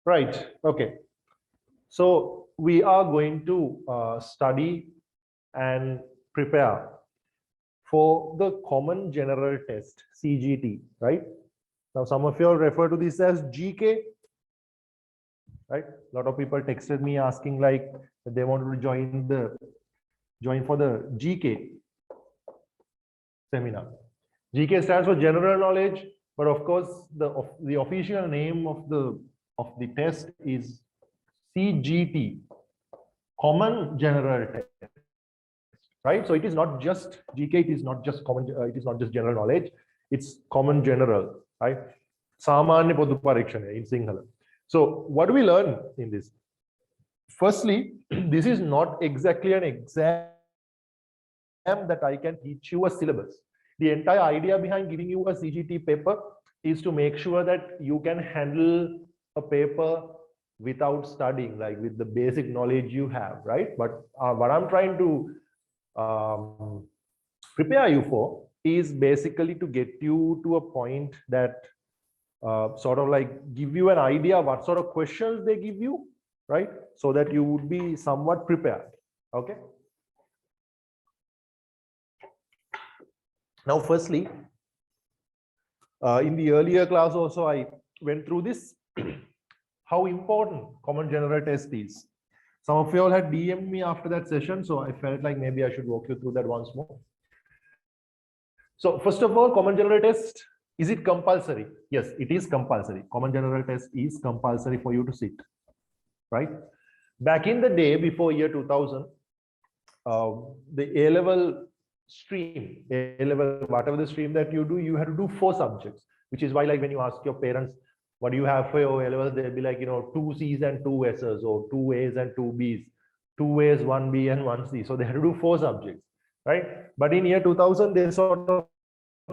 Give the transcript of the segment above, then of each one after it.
Right. Okay. So we are going to study and prepare for the Common General Test, CGT, right? Now, some of you all refer to this as GK, right? A lot of people texted me asking like that they wanted to join for the GK seminar. GK stands for General Knowledge, but of course the official name of the test is CGT, Common General Test, right? So it is not just GK, it is not just common, it is not just general knowledge, it's common general, right? Samanya Podu Parikshana in Sinhala. So what do we learn in this? Firstly, this is not exactly an exam that I can teach you a syllabus. The entire idea behind giving you a CGT paper is to make sure that you can handle a paper without studying, like with the basic knowledge you have, right? But what I'm trying to prepare you for is basically to get you to a point that sort of like give you an idea what sort of questions they give you, right? So that you would be somewhat prepared, okay? Now, firstly, in the earlier class also, I went through this, how important Common General Test is. Some of you all had DM'd me after that session, so I felt like maybe I should walk you through that once more. So first of all, Common General Test, is it compulsory? Yes, it is compulsory. Common General Test is compulsory for you to sit, right? Back in the day, before year 2000, the A-level stream, A-level, whatever the stream that you do, you have to do 4 subjects, which is why like when you ask your parents, what do you have for your A-levels, they'll be like, you know, 2 C's and 2 S's, or 2 A's and 2 B's, 2 A's, 1 B and 1 C. So they have to do 4 subjects, right? But in year 2000, they sort of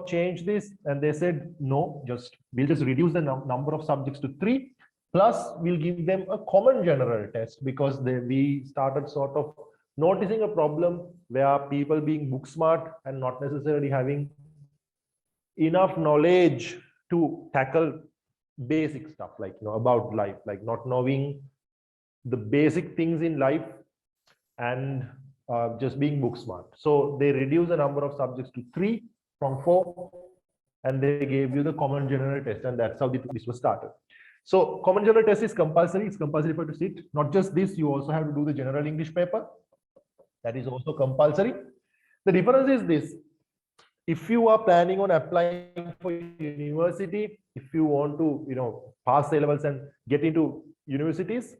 changed this and they said, no, we'll just reduce the number of subjects to 3, plus we'll give them a common general test, because we started sort of noticing a problem where people being book smart and not necessarily having enough knowledge to tackle basic stuff, like, you know, about life, like not knowing the basic things in life and just being book smart. So they reduced the number of subjects to 3 from 4, and they gave you the common general test, and that's how this was started. So common general test is compulsory. It's compulsory for you to sit. Not just this, you also have to do the general English paper. That is also compulsory. The difference is this: if you are planning on applying for university, if you want to, you know, pass A-levels and get into universities,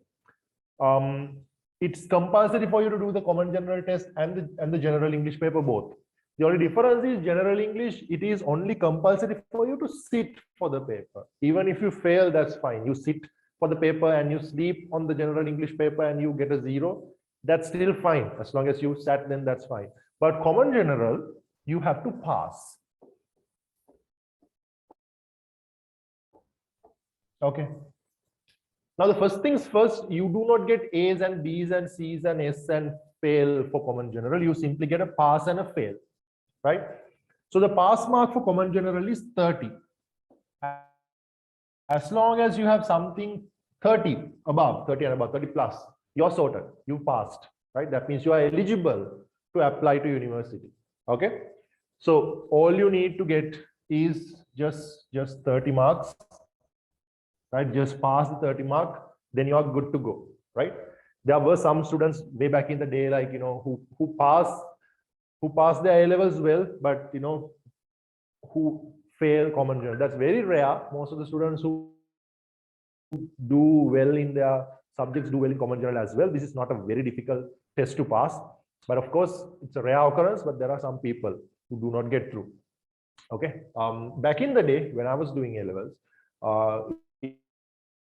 it's compulsory for you to do the common general test and the general English paper both. The only difference is general English, it is only compulsory for you to sit for the paper. Even if you fail, that's fine. You sit for the paper and you sleep on the general English paper and you get a 0, that's still fine. As long as you sat, then that's fine. But common general, you have to pass. Okay. Now, the first things first, you do not get A's and B's and C's and S and fail for common general. You simply get a pass and a fail, right? So the pass mark for common general is 30. As long as you have something 30 above, 30 and above, 30 plus, you're sorted, you passed, right? That means you are eligible to apply to university. Okay. So all you need to get is just 30 marks, right? Just pass the 30 mark, then you are good to go, right? There were some students way back in the day, like, you know, who pass their A-levels well, but, you know, who fail common general. That's very rare. Most of the students who do well in their subjects do well in common general as well. This is not a very difficult test to pass, but of course it's a rare occurrence, but there are some people who do not get through. Okay. Back in the day when I was doing A-levels,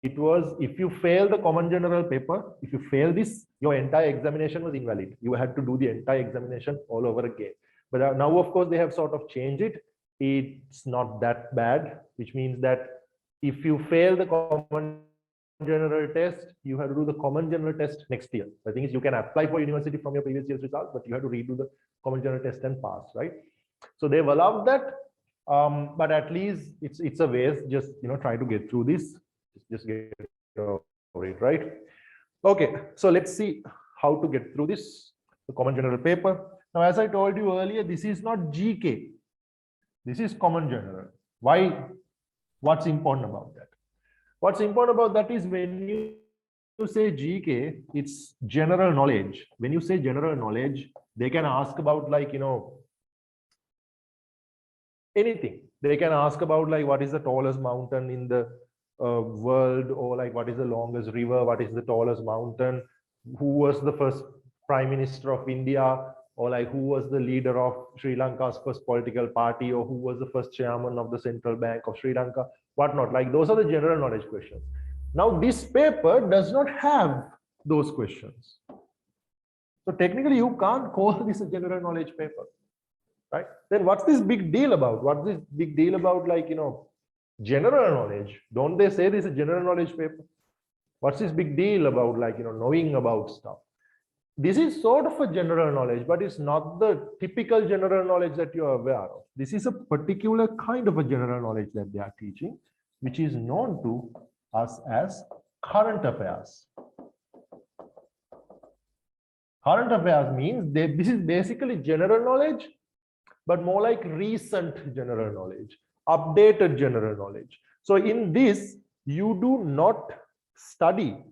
it was, if you fail the common general paper, if you fail this, your entire examination was invalid. You had to do the entire examination all over again. But now, of course, they have sort of changed it. It's not that bad, which means that if you fail the common general test, you have to do the common general test next year. The thing is, you can apply for university from your previous year's results, but you have to redo the common general test and pass, right? So they've allowed that, but at least it's a waste. Just, you know, try to get through this. Just get over it, right? Okay, so let's see how to get through this, the common general paper. Now, as I told you earlier, this is not GK. This is common general. Why? What's important about that? What's important about that is when you say GK, it's general knowledge. When you say general knowledge, they can ask about like, anything. They can ask about like what is the tallest mountain in the world, or like what is the longest river, what is the tallest mountain, who was the first prime minister of India, or like who was the leader of Sri Lanka's first political party, or who was the first chairman of the Central Bank of Sri Lanka, whatnot. Like those are the general knowledge questions. Now this paper does not have those questions. So technically you can't call this a general knowledge paper, right? Then what's this big deal about? What's this big deal about, like, general knowledge? Don't they say this is a general knowledge paper? What's this big deal about, like, knowing about stuff? This is sort of a general knowledge, but it's not the typical general knowledge that you are aware of. This is a particular kind of a general knowledge that they are teaching, which is known to us as current affairs. Current affairs means this is basically general knowledge, but more like recent general knowledge, updated general knowledge. So in this, you do not study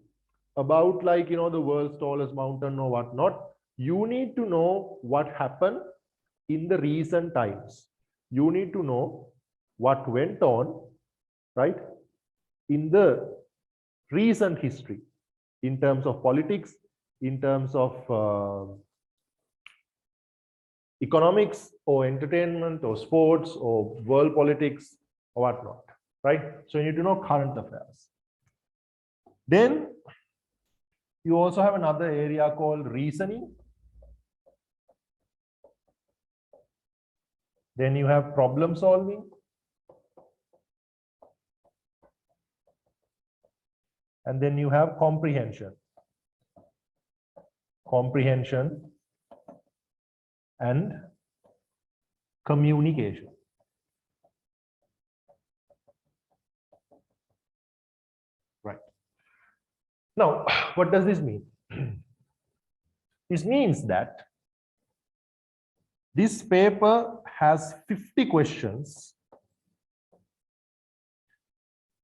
about, like, the world's tallest mountain or whatnot. You need to know what happened in the recent times. You need to know what went on, right, in the recent history, in terms of politics, in terms of economics or entertainment or sports or world politics or whatnot, right? So you need to know current affairs. Then you also have another area called reasoning. Then you have problem solving. And then you have comprehension. Comprehension and communication. Right. Now, what does this mean? This means that this paper has 50 questions,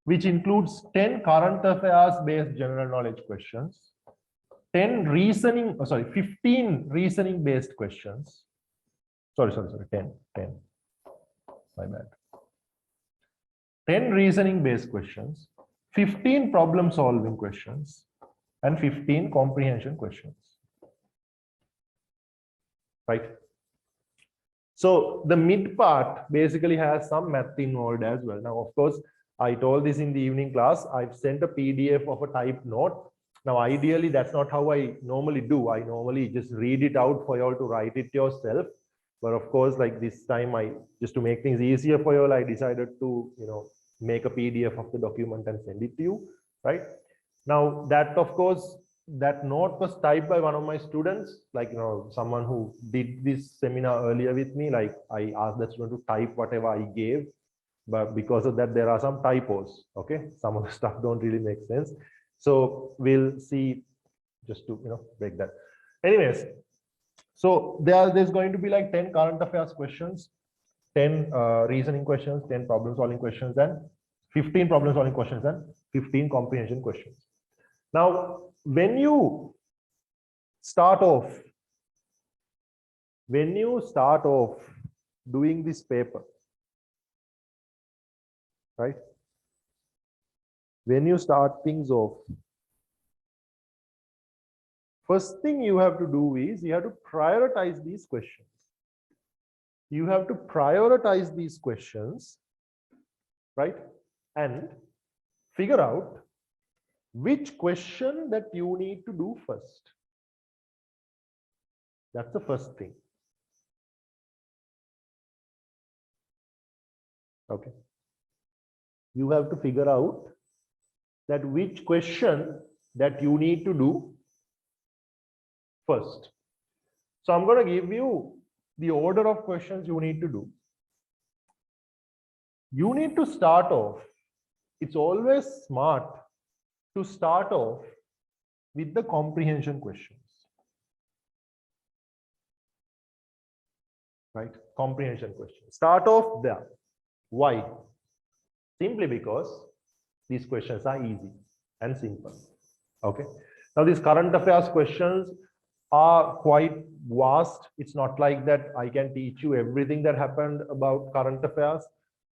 which includes 10 current affairs based general knowledge questions, 15 reasoning based questions. Sorry, 10, my bad. 10 reasoning based questions, 15 problem solving questions, and 15 comprehension questions. Right? So the mid part basically has some math involved as well. Now, of course, I told this in the evening class. I've sent a PDF of a typed note. Now, ideally, that's not how I normally do. I normally just read it out for you all to write it yourself. But of course, like this time, just to make things easier for you all, I decided to, make a PDF of the document and send it to you, right? Now, that, of course, that note was typed by one of my students, like, someone who did this seminar earlier with me. Like, I asked that student to type whatever I gave, but because of that, there are some typos. Okay, some of the stuff don't really make sense. So we'll see, just to break that. Anyways, so there's going to be like 10 current affairs questions, 10 reasoning questions, 10 problem solving questions, and 15 problem solving questions, and 15 comprehension questions. Now, when you start off doing this paper, right? When you start things off, first thing you have to do is you have to prioritize these questions. You have to prioritize these questions, right? And figure out which question that you need to do first. That's the first thing. Okay. You have to figure out that which question that you need to do first. So I'm going to give you the order of questions you need to do. You need to start off. It's always smart to start off with the comprehension questions. Right? Comprehension questions. Start off there. Why? Simply because these questions are easy and simple. Okay. Now these current affairs questions are quite vast. It's not like that I can teach you everything that happened about current affairs,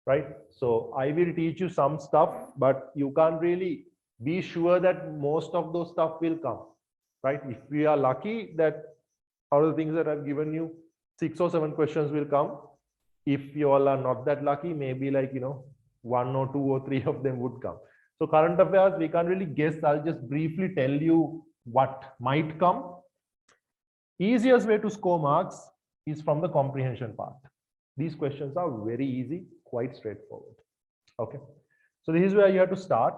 right? So I will teach you some stuff, but you can't really be sure that most of those stuff will come, right? If we are lucky that out of the things that I've given you, 6 or 7 questions will come. If you all are not that lucky, maybe like, 1 or 2 or 3 of them would come. So current affairs, we can't really guess. I'll just briefly tell you what might come. Easiest way to score marks is from the comprehension part. These questions are very easy, quite straightforward. Okay. So this is where you have to start.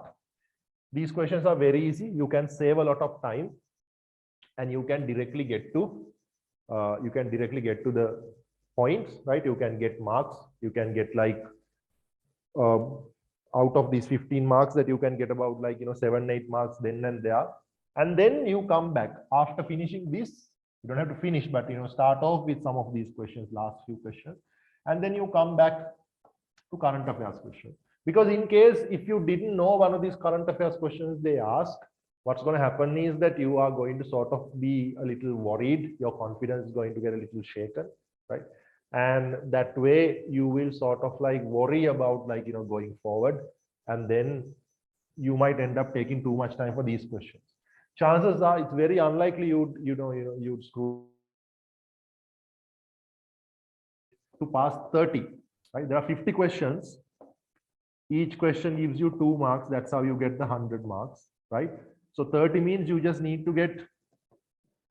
These questions are very easy. You can save a lot of time and you can directly get to the points, right? You can get marks. You can get like out of these 15 marks that you can get about like 7, 8 marks then and there, and then you come back after finishing this. You don't have to finish, but start off with some of these questions, last few questions, and then you come back to current affairs questions. Because in case if you didn't know one of these current affairs questions they ask, what's going to happen is that you are going to sort of be a little worried. Your confidence is going to get a little shaken, right? And that way you will sort of like worry about like going forward, and then you might end up taking too much time for these questions. Chances are it's very unlikely you'd screw to pass 30, right? There are 50 questions. Each question gives you 2 marks. That's how you get the 100 marks, right? So 30 means you just need to get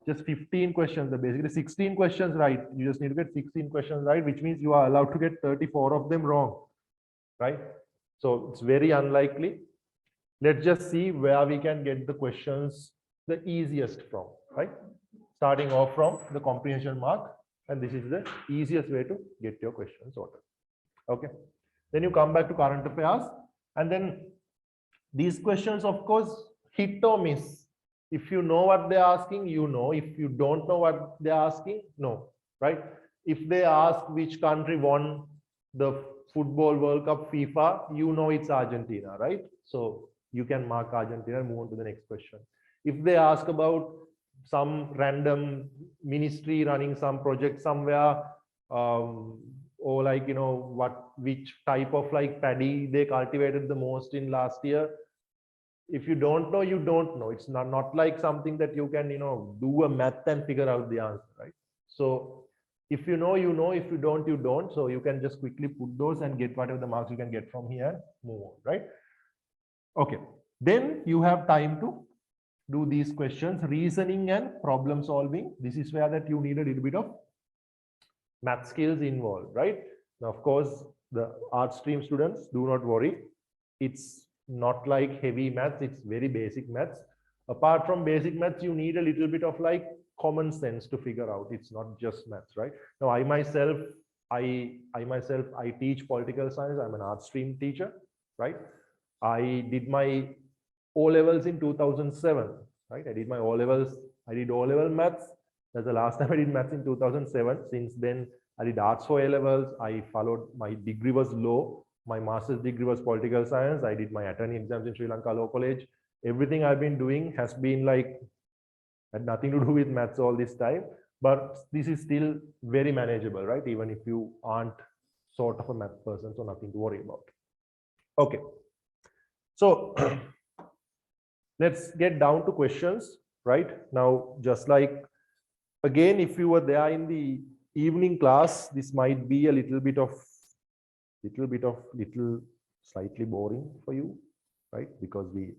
just 15 questions, basically 16 questions right. You just need to get 16 questions right, which means you are allowed to get 34 of them wrong, right? So it's very unlikely. Let's just see where we can get the questions the easiest from, right? Starting off from the comprehension mark, and this is the easiest way to get your questions sorted. Okay. Then you come back to current affairs, and then these questions, of course, hit or miss. If you know what they're asking, you know. If you don't know what they're asking, no, right? If they ask which country won the football World Cup FIFA, you know it's Argentina, right? So you can mark Argentina and move on to the next question. If they ask about some random ministry running some project somewhere, or like which type of like paddy they cultivated the most in last year, if you don't know, you don't know. It's not like something that you can do a math and figure out the answer, right? So if you know, you know. If you don't, you don't. So you can just quickly put those and get whatever the marks you can get from here, move on, right? Okay, then you have time to do these questions, reasoning and problem solving. This is where that you need a little bit of math skills involved, right? Now, of course, the art stream students, do not worry. It's not like heavy maths, it's very basic maths. Apart from basic maths, you need a little bit of like common sense to figure out. It's not just maths, right? Now, I myself teach political science. I'm an art stream teacher, right? I did my O-levels in 2007, right? I did my O-levels. I did O-level maths. That's the last time I did maths in 2007. Since then, I did arts for A-levels. I followed, my degree was law. My master's degree was political science. I did my attorney exams in Sri Lanka Law College. Everything I've been doing has been like, had nothing to do with maths all this time. But this is still very manageable, right? Even if you aren't sort of a math person, so nothing to worry about. Okay. So let's get down to questions, right? Now, just like, again, if you were there in the evening class, this might be a little slightly boring for you, right? Because we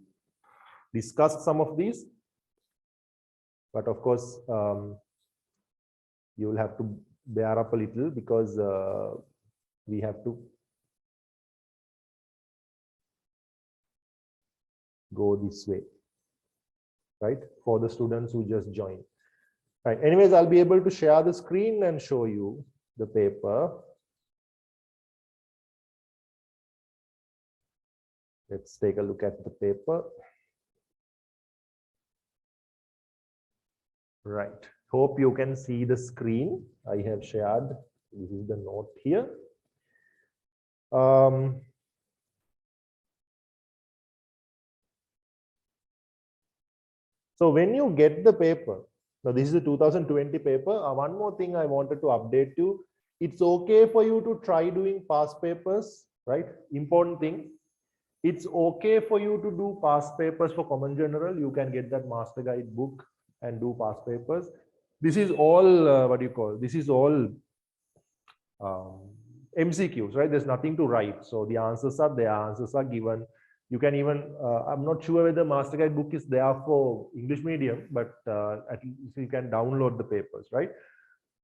discussed some of these, but of course, you will have to bear up a little because we have to go this way, right? For the students who just joined. Right. Anyways, I'll be able to share the screen and show you the paper. Let's take a look at the paper. Right. Hope you can see the screen. I have shared. This is the note here. So when you get the paper, now this is the 2020 paper. One more thing I wanted to update you. It's okay for you to try doing past papers, right? Important thing. It's okay for you to do past papers for Common General. You can get that master guide book and do past papers. This is all, what do you call? This is all MCQs, right? There's nothing to write. So the answers are there, answers are given. You can even, I'm not sure whether master guide book is there for English medium, but at least you can download the papers, right?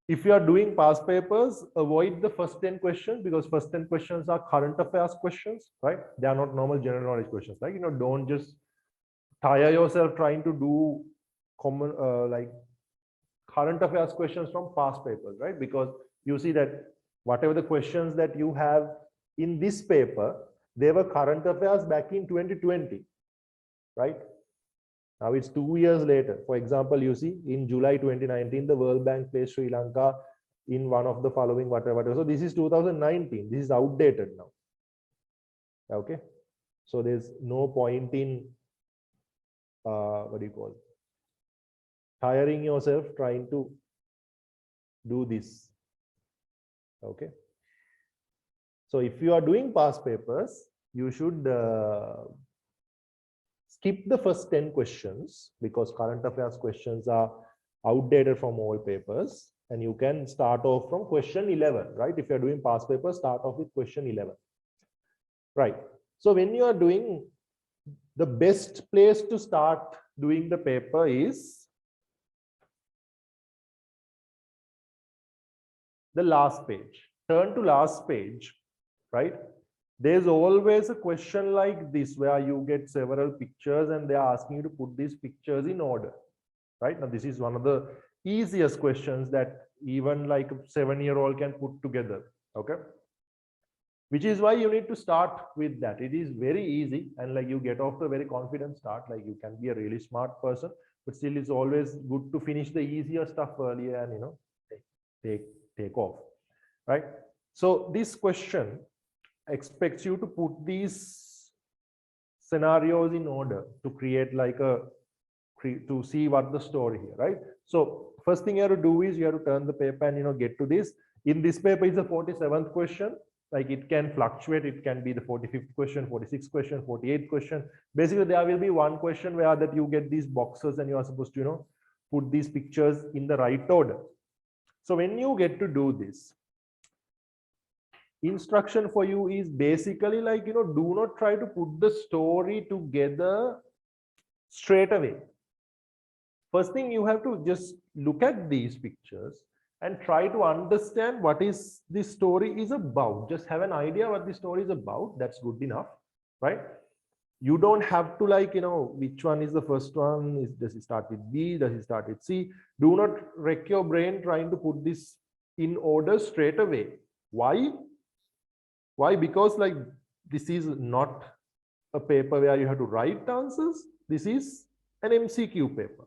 If you are doing past papers, avoid the first 10 questions because first 10 questions are current affairs questions, right? They are not normal general knowledge questions. Like, don't just tire yourself trying to do common, like current affairs questions from past papers, right? Because you see that whatever the questions that you have in this paper, they were current affairs back in 2020, right? Now it's 2 years later. For example, you see in July 2019, the World Bank placed Sri Lanka in one of the following whatever. So this is 2019. This is outdated now. Okay. So there's no point in, what do you call it? Tiring yourself trying to do this. Okay. So if you are doing past papers, you should skip the first 10 questions because current affairs questions are outdated from all papers, and you can start off from question 11, right? If you're doing past papers, start off with question 11, right? So when you are doing, the best place to start doing the paper is the last page. Turn to last page, right? There's always a question like this where you get several pictures and they're asking you to put these pictures in order, right? Now, this is one of the easiest questions that even like a 7-year-old can put together, okay? Which is why you need to start with that. It is very easy and like you get off to a very confident start, like you can be a really smart person, but still it's always good to finish the easier stuff earlier and, take off, right? So this question expects you to put these scenarios in order to create like to see what the story here, right? So first thing you have to do is you have to turn the paper and get to this. In this paper is the 47th question. Like it can fluctuate. It can be the 45th question, 46th question, 48th question. Basically, there will be one question where that you get these boxes and you are supposed to put these pictures in the right order. So when you get to do this, instruction for you is basically like, do not try to put the story together straight away. First thing, you have to just look at these pictures and try to understand what is this story is about. Just have an idea what the story is about. That's good enough, right? You don't have to like, which one is the first one? Does it start with B? Does it start with C? Do not wreck your brain trying to put this in order straight away. Why? Why? Because like this is not a paper where you have to write answers. This is an MCQ paper,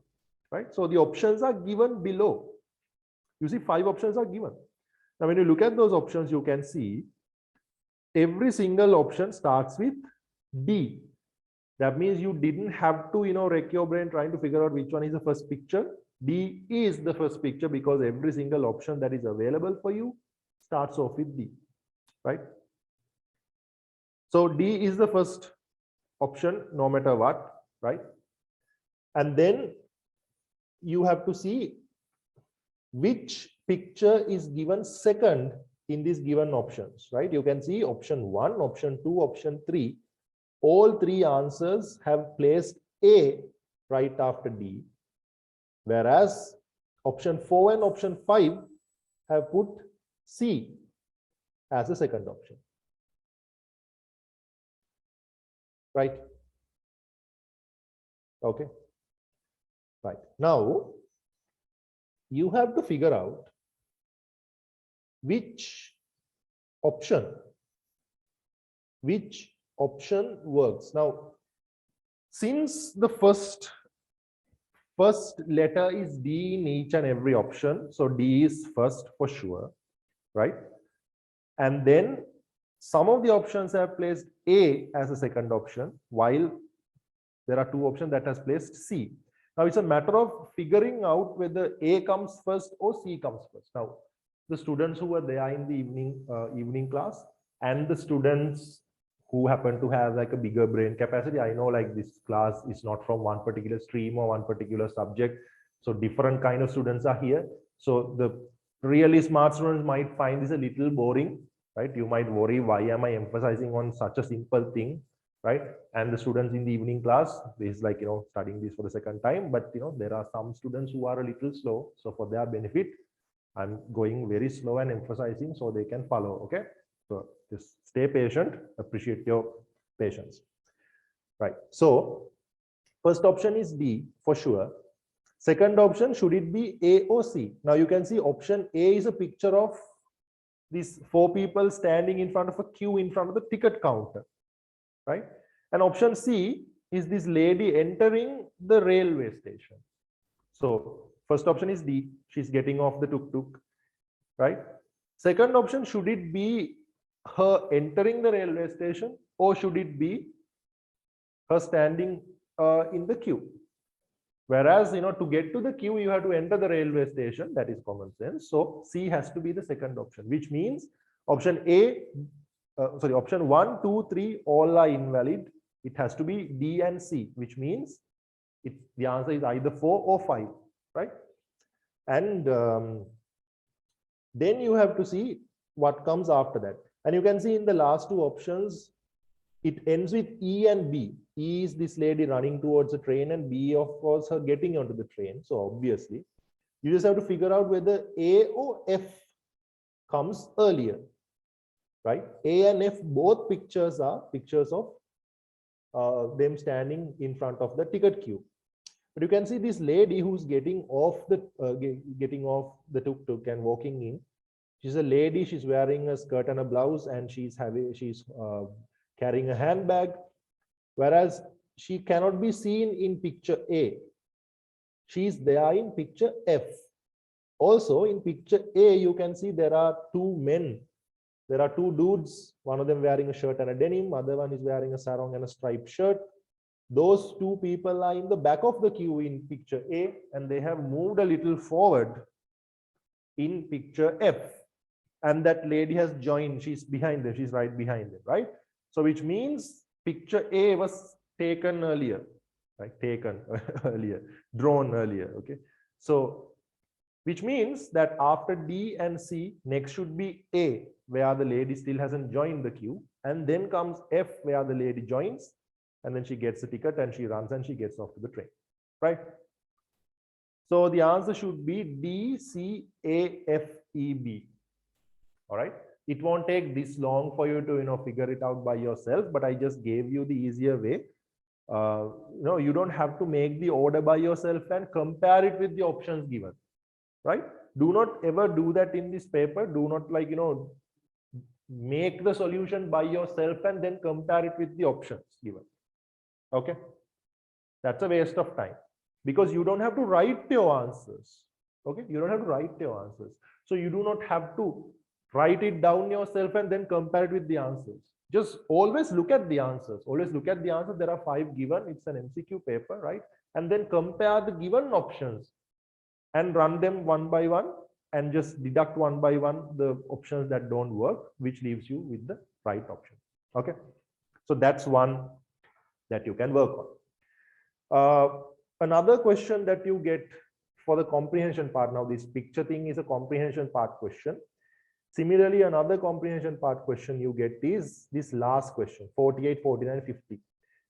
right? So the options are given below. You see 5 options are given. Now, when you look at those options, you can see every single option starts with D. That means you didn't have to, wreck your brain trying to figure out which one is the first picture. D is the first picture because every single option that is available for you starts off with D, right? So D is the first option, no matter what, right? And then you have to see which picture is given second in these given options, right? You can see option 1, option 2, option 3. All 3 answers have placed A right after D, whereas option 4 and option 5 have put C as the second option, right? Okay, right. Now, you have to figure out which option works. Now, since the first first letter is D in each and every option. So D is first for sure, right? And then some of the options have placed A as a second option, while there are two options that has placed C. Now it's a matter of figuring out whether A comes first or C comes first. Now, the students who were there in the evening class and the students who happen to have like a bigger brain capacity, I know like this class is not from one particular stream or one particular subject. So different kind of students are here. So the really smart students might find this a little boring, right? You might worry, why am I emphasizing on such a simple thing, right? And the students in the evening class is like, studying this for the second time, but there are some students who are a little slow. So for their benefit, I'm going very slow and emphasizing so they can follow. Okay, so just stay patient, appreciate your patience, right? So first option is D for sure. Second option, should it be A or C? Now you can see option A is a picture of these 4 people standing in front of a queue in front of the ticket counter, right? And option C is this lady entering the railway station. So first option is D, she's getting off the tuk-tuk, right? Second option, should it be her entering the railway station or should it be her standing in the queue? Whereas, to get to the queue, you have to enter the railway station. That is common sense. So C has to be the second option, which means option option 1, 2, 3, all are invalid. It has to be D and C, which means the answer is either 4 or 5, right? And then you have to see what comes after that. And you can see in the last two options, it ends with E and B. E is this lady running towards the train and B, of course, her getting onto the train. So obviously, you just have to figure out whether A or F comes earlier, right? A and F, both pictures are pictures of them standing in front of the ticket queue. But you can see this lady who's getting off the tuk-tuk and walking in. She's a lady. She's wearing a skirt and a blouse, and she's carrying a handbag. Whereas she cannot be seen in picture A. She's there in picture F. Also in picture A, you can see there are two men. There are two dudes. One of them wearing a shirt and a denim. Other one is wearing a sarong and a striped shirt. Those two people are in the back of the queue in picture A, and they have moved a little forward in picture F. And that lady has joined. She's behind them. She's right behind them, right? So which means picture A was taken earlier, right? Taken earlier, drawn earlier, okay? So which means that after D and C, next should be A, where the lady still hasn't joined the queue. And then comes F, where the lady joins. And then she gets the ticket and she runs and she gets off to the train, right? So the answer should be D, C, A, F, E, B. All right. It won't take this long for you to figure it out by yourself, but I just gave you the easier way. You don't have to make the order by yourself and compare it with the options given, right? Do not ever do that in this paper. Do not make the solution by yourself and then compare it with the options given. Okay, that's a waste of time because you don't have to write your answers. Okay, you don't have to write your answers. So you do not have to write it down yourself and then compare it with the answers. Just always look at the answers. Always look at the answers. There are 5 given. It's an MCQ paper, right? And then compare the given options and run them one by one and just deduct one by one the options that don't work, which leaves you with the right option. Okay, so that's one that you can work on. Another question that you get for the comprehension part, now this picture thing is a comprehension part question. Similarly, another comprehension part question you get is this last question, 48, 49, 50.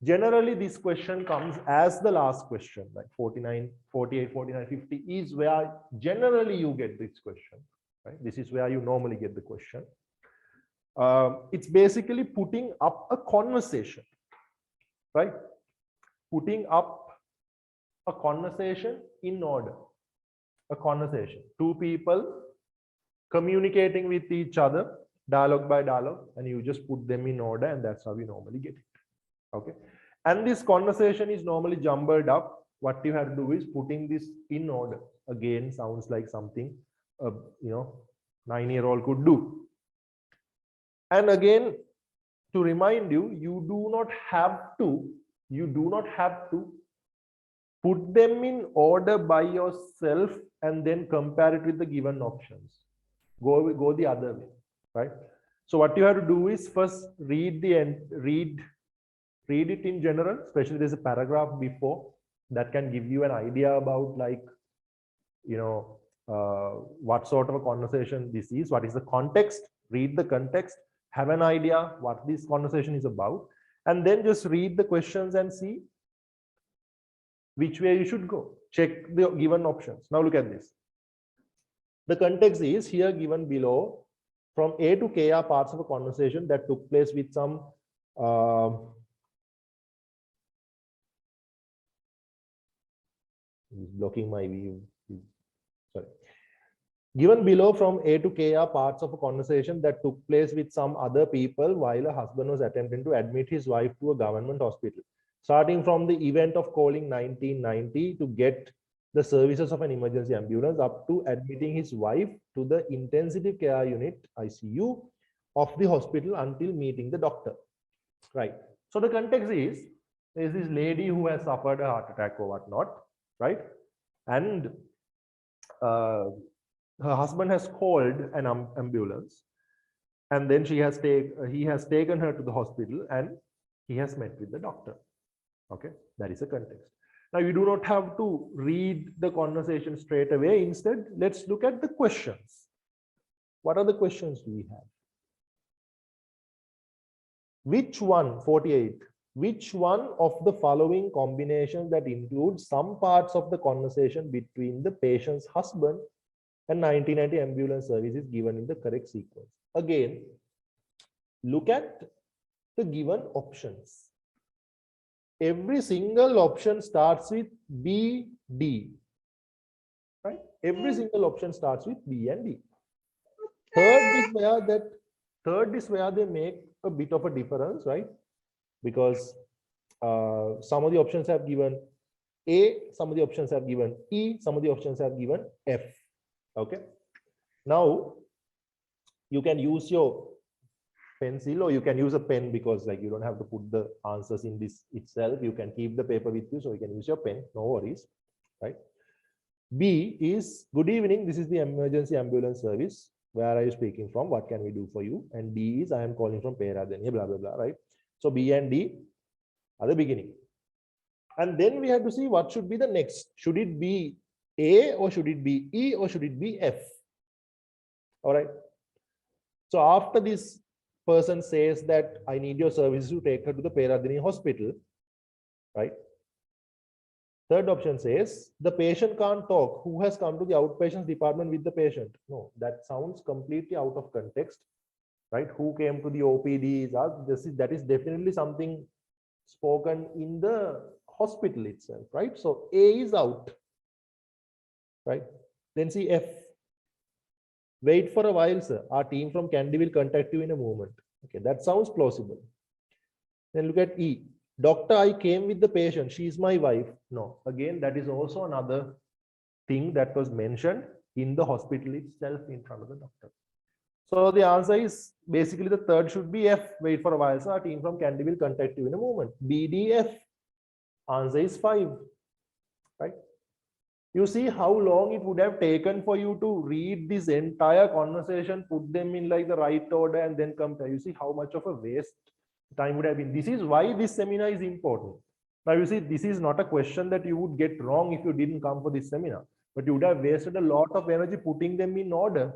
Generally, this question comes as the last question, like 49, 48, 49, 50 is where generally you get this question, right? This is where you normally get the question. It's basically putting up a conversation, right? Putting up a conversation in order. A conversation. 2 people communicating with each other, dialogue by dialogue, and you just put them in order, and that's how we normally get it. Okay. And this conversation is normally jumbled up what you have to do is putting this in order. Again, sounds like something, 9-year-old could do. And again, to remind you, you do not have to put them in order by yourself and then compare it with the given options. Go the other way, right? So what you have to do is first read it in general, especially there's a paragraph before that can give you an idea about, like, what sort of a conversation this is, what is the context, read the context, have an idea what this conversation is about, and then just read the questions and see which way you should go. Check the given options. Now look at this. The context is here given below. From A to K are parts of a conversation that took place with some blocking my view. Sorry. Given below from A to K are parts of a conversation that took place with some other people while a husband was attempting to admit his wife to a government hospital. Starting from the event of calling 1990 to get the services of an emergency ambulance up to admitting his wife to the intensive care unit, ICU, of the hospital until meeting the doctor. Right. So the context is, there's this lady who has suffered a heart attack or whatnot, right? And her husband has called an ambulance, and then he has taken her to the hospital and he has met with the doctor. Okay, that is the context. Now you do not have to read the conversation straight away. Instead, let's look at the questions. What are the questions do we have? Which one, 48, which one of the following combinations that includes some parts of the conversation between the patient's husband and 1990 ambulance service is given in the correct sequence? Again, look at the given options. Every single option starts with B, D, right? Every single option starts with B and D. Third is where they make a bit of a difference, right? Because some of the options have given A, some of the options have given E, some of the options have given F. Okay. Now you can use your pencil or you can use a pen, because like you don't have to put the answers in this itself. You can keep the paper with you, so you can use your pen, no worries, right? B is good evening, this is the emergency ambulance service. Where are you speaking from? What can we do for you? And D is I am calling from Peradeniya, blah blah blah, right? So B and D are the beginning. And then we have to see what should be the next. Should it be A or should it be E or should it be F? All right. So after this person says that I need your services to take her to the Peradeniya hospital, right? Third option says the patient can't talk. Who has come to the outpatients department with the patient? No, that sounds completely out of context, right? Who came to the OPD? That is definitely something spoken in the hospital itself, right? So A is out, right? Then see F. Wait for a while, sir. Our team from Kandy will contact you in a moment. Okay, that sounds plausible. Then look at E. Doctor, I came with the patient. She is my wife. No, again, that is also another thing that was mentioned in the hospital itself in front of the doctor. So the answer is basically the third should be F. Wait for a while, sir. Our team from Kandy will contact you in a moment. B, D, F. Answer is 5. Right? You see how long it would have taken for you to read this entire conversation, put them in like the right order, and then compare. You see how much of a waste time would have been. This is why this seminar is important. Now you see, this is not a question that you would get wrong if you didn't come for this seminar, but you would have wasted a lot of energy putting them in order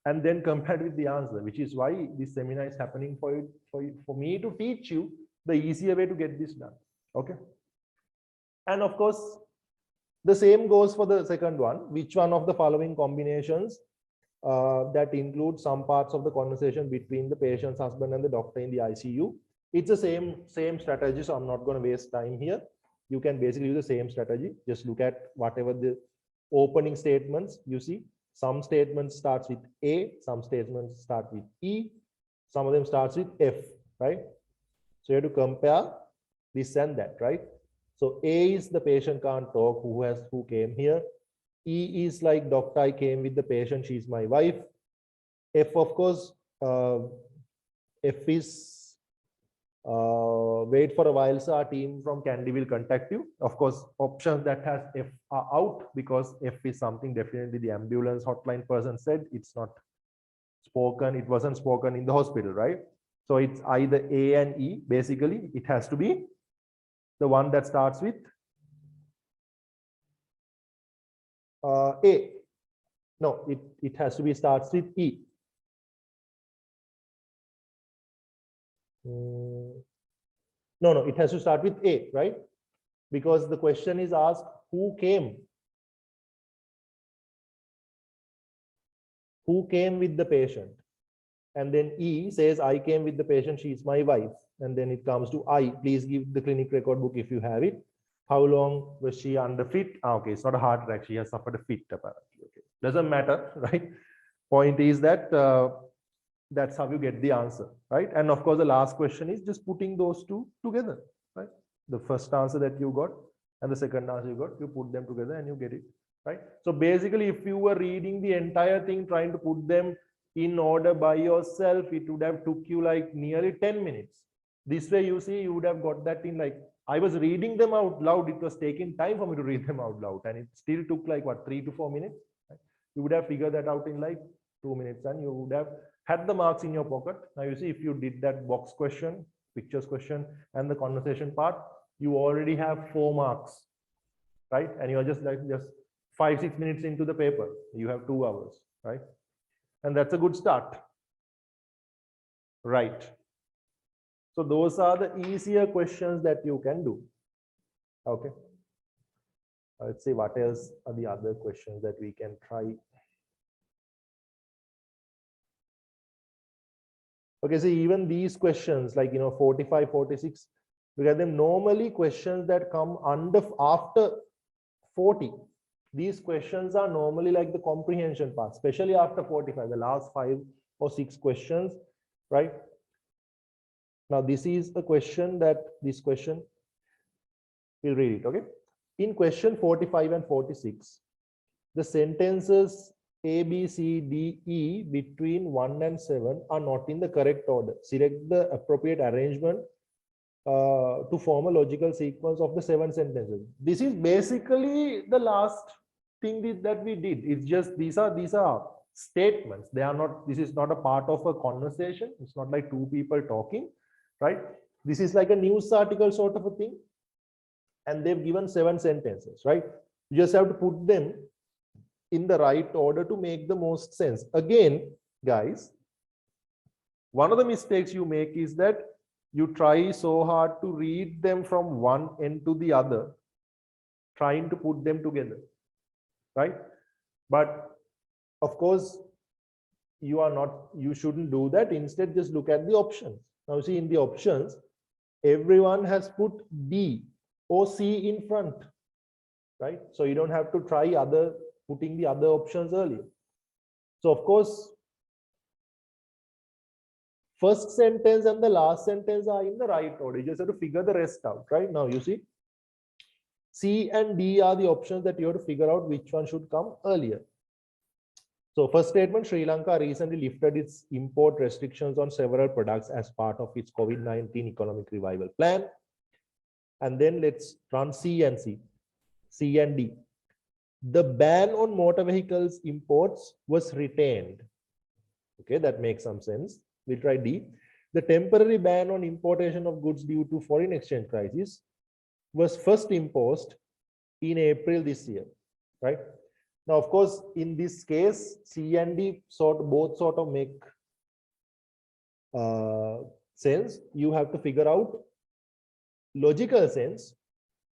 and then compared with the answer, which is why this seminar is happening for me to teach you the easier way to get this done. Okay. And of course, the same goes for the second one. Which one of the following combinations that include some parts of the conversation between the patient's husband and the doctor in the ICU? It's the same strategy, so I'm not going to waste time here. You can basically use the same strategy. Just look at whatever the opening statements you see. Some statements starts with A, some statements start with E, some of them starts with F, right? So you have to compare this and that, right? So A is the patient can't talk, who came here. E is like doctor, I came with the patient, she's my wife. F, of course, F is wait for a while, so our team from Candy will contact you. Of course, options that has F are out because F is something definitely the ambulance hotline person said it's not spoken, it wasn't spoken in the hospital, right? So it's either A and E. Basically, it has to be the one that starts with A. No, it has to be starts with E. No, it has to start with A, right? Because the question is asked, who came? Who came with the patient? And then E says, I came with the patient, she's my wife. And then it comes to I, please give the clinic record book if you have it. How long was she under fit? Okay, it's not a heart attack, she has suffered a fit apparently. Okay, doesn't matter, right? Point is that that's how you get the answer, right? And of course, the last question is just putting those two together, right? The first answer that you got and the second answer you got, you put them together and you get it, right? So basically, if you were reading the entire thing, trying to put them in order by yourself, it would have took you like nearly 10 minutes. This way, you see, you would have got that in like, I was reading them out loud. It was taking time for me to read them out loud. And it still took like what, 3 to 4 minutes? Right? You would have figured that out in like 2 minutes and you would have had the marks in your pocket. Now you see, if you did that box question, pictures question, and the conversation part, you already have 4 marks, right? And you're just 5-6 minutes into the paper. You have 2 hours, right? And that's a good start, right? So those are the easier questions that you can do. Okay. Let's see what else are the other questions that we can try. Okay, so even these questions like, 45, 46, we get them normally questions that come after 40. These questions are normally like the comprehension part, especially after 45, the last 5 or 6 questions, right? Now, this is a question this question, we'll read it, okay? In question 45 and 46, the sentences A, B, C, D, E between 1 and 7 are not in the correct order. Select the appropriate arrangement to form a logical sequence of the 7 sentences. This is basically the last thing that we did. It's just these are statements. They are not. This is not a part of a conversation. It's not like 2 people talking, right? This is like a news article sort of a thing, and they've given 7 sentences, right? You just have to put them in the right order to make the most sense. Again, guys, one of the mistakes you make is that you try so hard to read them from one end to the other, trying to put them together, right? But of course, you shouldn't do that. Instead, just look at the options. Now, see, in the options, everyone has put B or C in front, right? So you don't have to try putting the other options earlier. So of course, first sentence and the last sentence are in the right order. You just have to figure the rest out, right? Now you see, C and D are the options that you have to figure out which one should come earlier. So first statement, Sri Lanka recently lifted its import restrictions on several products as part of its COVID-19 economic revival plan. And then let's run C and D. The ban on motor vehicles imports was retained. Okay, that makes some sense. We'll try D. The temporary ban on importation of goods due to foreign exchange crisis was first imposed in April this year, right? Now, of course, in this case, C and D both sort of make sense. You have to figure out logical sense,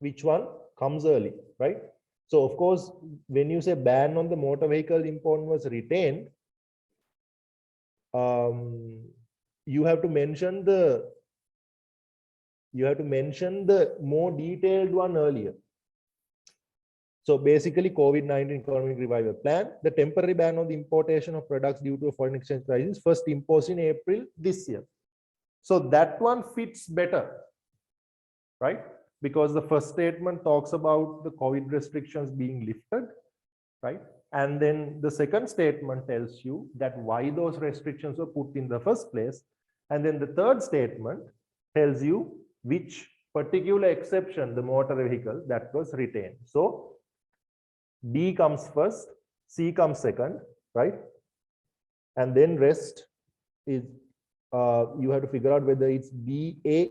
which one comes early, right? So, of course, when you say ban on the motor vehicle import was retained, you have to mention the more detailed one earlier. So basically, COVID-19 economic revival plan, the temporary ban on the importation of products due to a foreign exchange crisis first imposed in April this year. So that one fits better, right? because the first statement talks about the COVID restrictions being lifted, right? And then the second statement tells you that why those restrictions were put in the first place. And then the third statement tells you which particular exception, the motor vehicle, that was retained. So D comes first, C comes second, right? And then rest is, you have to figure out whether it's BAE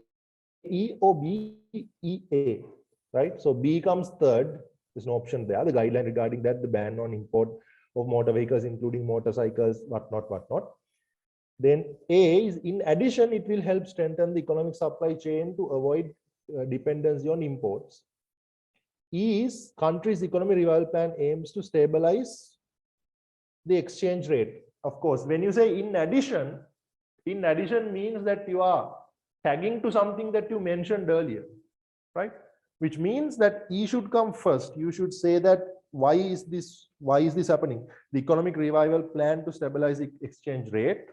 or BEA, right? So B comes third. There's no option there. The guideline regarding that, the ban on import of motor vehicles, including motorcycles, whatnot. Then A is, in addition, it will help strengthen the economic supply chain to avoid dependency on imports. E is, country's economic revival plan aims to stabilize the exchange rate. Of course, when you say in addition means that you are tagging to something that you mentioned earlier, right? Which means that E should come first. You should say that why is this happening? The economic revival plan to stabilize the exchange rate.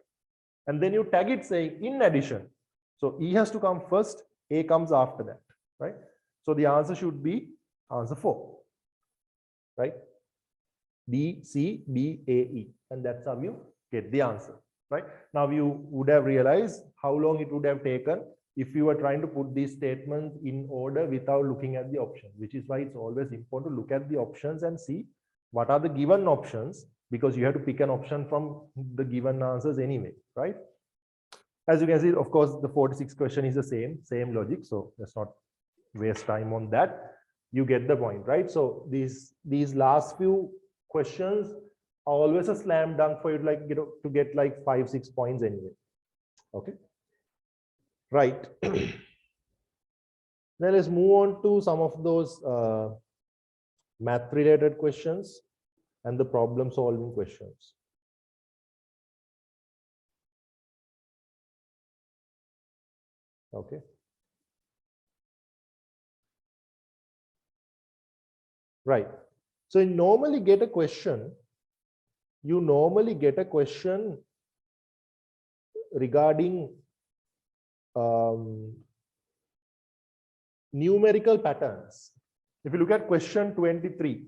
And then you tag it saying in addition. So E has to come first, A comes after that, right? So the answer should be answer 4, right? D, C, B, A, E. And that's how you get the answer, right? Now you would have realized how long it would have taken if you were trying to put these statements in order without looking at the options, which is why it's always important to look at the options and see what are the given options, because you have to pick an option from the given answers anyway, right? As you can see, of course, the 46 question is the same logic. So let's not waste time on that. You get the point, right? So these last few questions are always a slam dunk for you, like, you know, to get like 5-6 points anyway. Okay. Right. Now let's move on to some of those math related questions and the problem solving questions. Okay. Right. So you normally get a question. Regarding numerical patterns. If you look at question 23,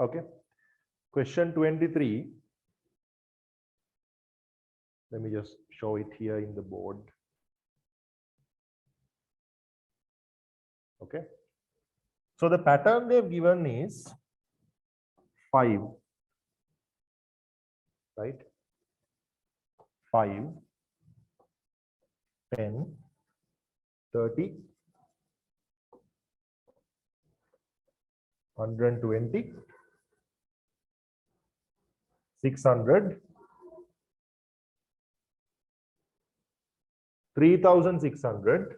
okay, question 23, let me just show it here in the board. Okay, so the pattern they've given is 5, right? 5, 10, 30, 120, 600, 3,600,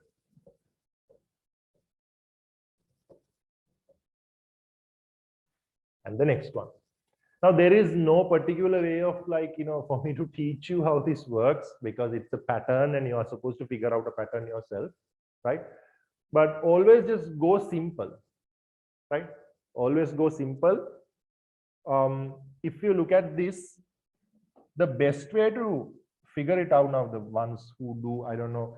and the next one. Now, there is no particular way of, like, you know, for me to teach you how this works, because it's a pattern and you are supposed to figure out a pattern yourself, right? But always just go simple, right? Always go simple. If you look at this, the best way to figure it out, now the ones who do, I don't know,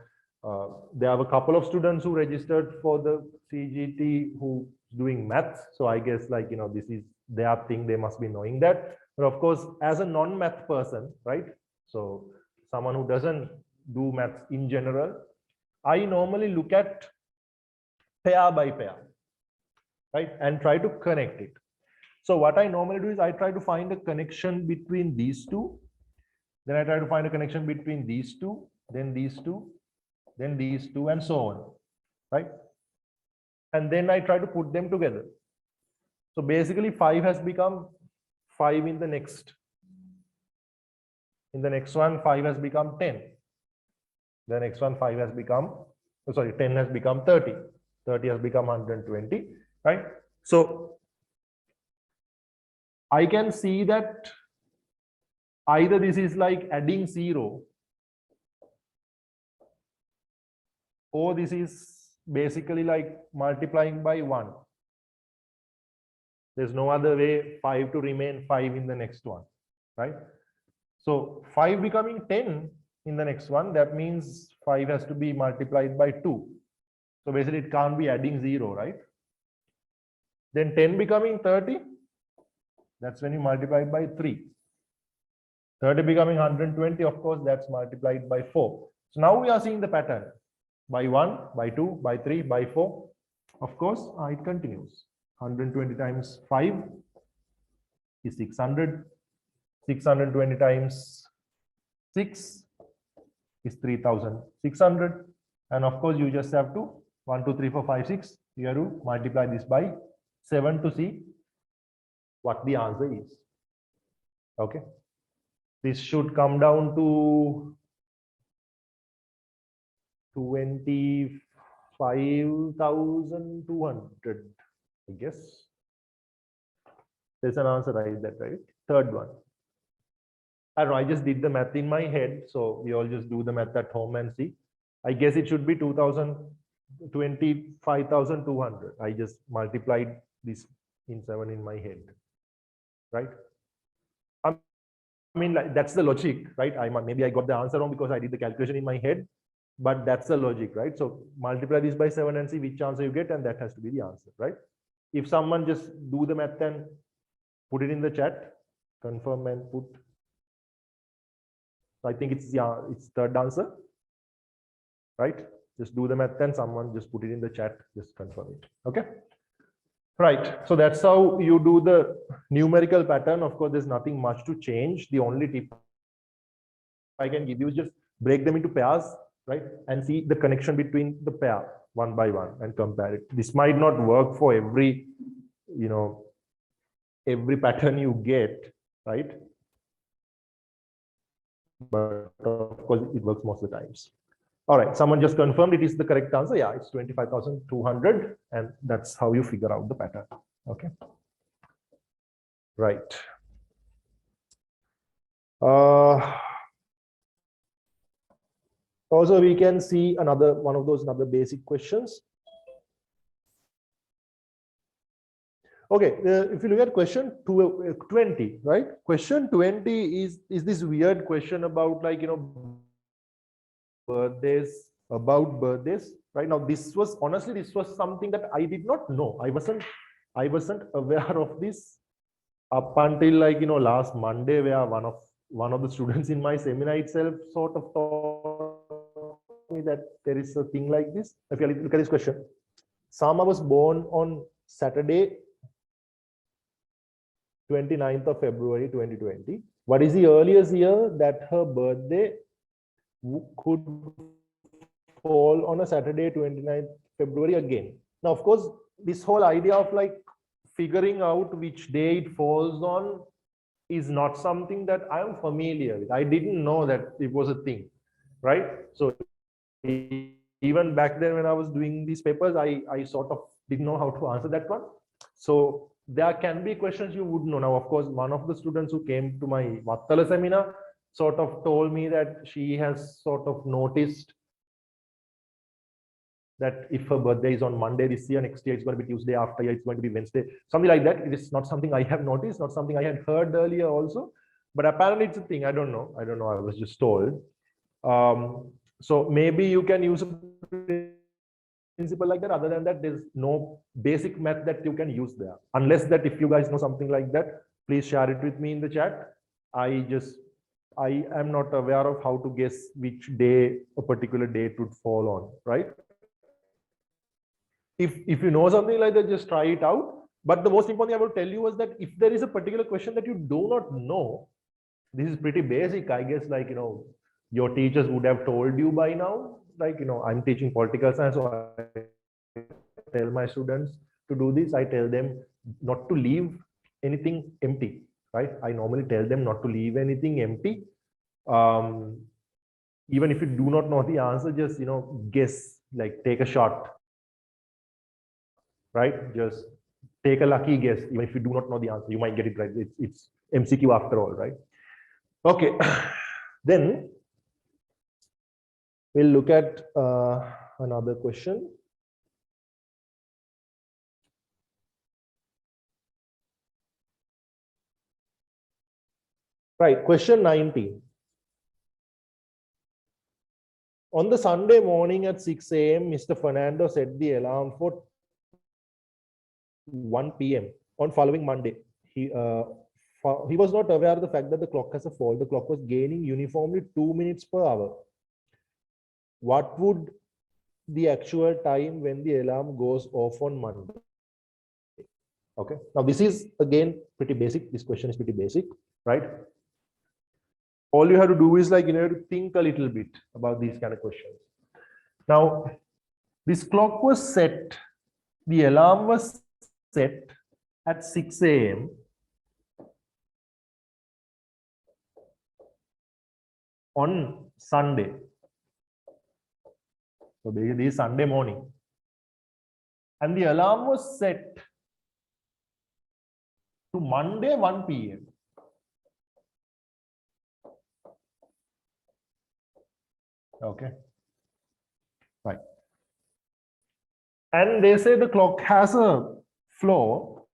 there are a couple of students who registered for the CGT who doing maths. So I guess, like, you know, this is their thing, they must be knowing that. But of course, as a non-math person, right? So someone who doesn't do maths in general, I normally look at pair by pair, right? And try to connect it. So what I normally do is I try to find a connection between these two. Then I try to find a connection between these two, then these two, then these two, and so on, right? And then I try to put them together. So basically 5 has become 5 in the next. In the next one, 5 has become 10. The next one, 5 has become, oh, sorry, 10 has become 30. 30 has become 120, right? So I can see that either this is like adding 0, or this is basically like multiplying by 1. There's no other way 5 to remain 5 in the next one, right? So 5 becoming 10 in the next one, that means 5 has to be multiplied by 2. So basically it can't be adding 0, right? Then 10 becoming 30, that's when you multiply it by 3. 30 becoming 120, of course, that's multiplied by 4. So now we are seeing the pattern. By 1, by 2, by 3, by 4. Of course, it continues. 120 times 5 is 600. 620 times 6 is 3600. And of course, you just have to 1, 2, 3, 4, 5, 6. You have to multiply this by 7 to see what the answer is. Okay. This should come down to 25,200, I guess. There's an answer, right? That right? Third one. I don't know, I just did the math in my head, so we all just do the math at home and see. I guess it should be 25,200. I just multiplied this in 7 in my head, right? I mean, like, that's the logic, right? Maybe I got the answer wrong because I did the calculation in my head, but that's the logic, right? So multiply this by 7 and see which answer you get, and that has to be the answer, right? If someone just do the math and put it in the chat, confirm and put. I think it's third answer, right? Just do the math and someone just put it in the chat, just confirm it. Okay. Right. So that's how you do the numerical pattern. Of course, there's nothing much to change. The only tip I can give you is just break them into pairs, right? And see the connection between the pair one by one and compare it. This might not work for every, every pattern you get, right? But of course, it works most of the times. All right, someone just confirmed it is the correct answer. Yeah, it's 25,200, and that's how you figure out the pattern. Okay. Right. Also, we can see another one of those basic questions. Okay, if you look at question 20, right? Question 20 is this weird question about, like, birthdays, about birthdays, right? Now, this was something that I did not know. I wasn't aware of this up until, like, last Monday, where one of the students in my seminar itself sort of taught me that there is a thing like this. If you look at this question, Sama was born on Saturday, 29th of February 2020. What is the earliest year that her birthday could fall on a Saturday, 29th February again? Now, of course, this whole idea of, like, figuring out which day it falls on is not something that I am familiar with. I didn't know that it was a thing, right? So even back then when I was doing these papers, I sort of didn't know how to answer that one. So there can be questions you would know. Now, of course, one of the students who came to my Vattala seminar sort of told me that she has sort of noticed that if her birthday is on Monday this year, next year it's going to be Tuesday, after year it's going to be Wednesday, something like that. It is not something I have noticed, not something I had heard earlier also, but apparently it's a thing. I don't know. I was just told. So maybe you can use a principle like that. Other than that, there's no basic math that you can use there. Unless that, if you guys know something like that, please share it with me in the chat. I am not aware of how to guess which day a particular date would fall on, right? If you know something like that, just try it out. But the most important thing I will tell you is that if there is a particular question that you do not know, this is pretty basic, I guess, like, your teachers would have told you by now. Like, I'm teaching political science, so I tell my students to do this. I tell them not to leave anything empty, right? I normally tell them not to leave anything empty. Even if you do not know the answer, just, guess, like, take a shot, right? Just take a lucky guess. Even if you do not know the answer, you might get it right. It's MCQ after all, right? Okay. Then we'll look at another question. Right, question 19. On the Sunday morning at 6 a.m., Mr. Fernando set the alarm for 1 p.m. on following Monday. He was not aware of the fact that the clock has a fault. The clock was gaining uniformly 2 minutes per hour. What would the actual time when the alarm goes off on Monday? Okay. Now this is again pretty basic. This question is pretty basic, right? All you have to do is like, you know, to think a little bit about these kind of questions. Now, this clock was set, the alarm was set at 6 a.m. on Sunday. So basically this is Sunday morning. And the alarm was set to Monday 1 p.m. Okay. Right. And they say the clock has a flow.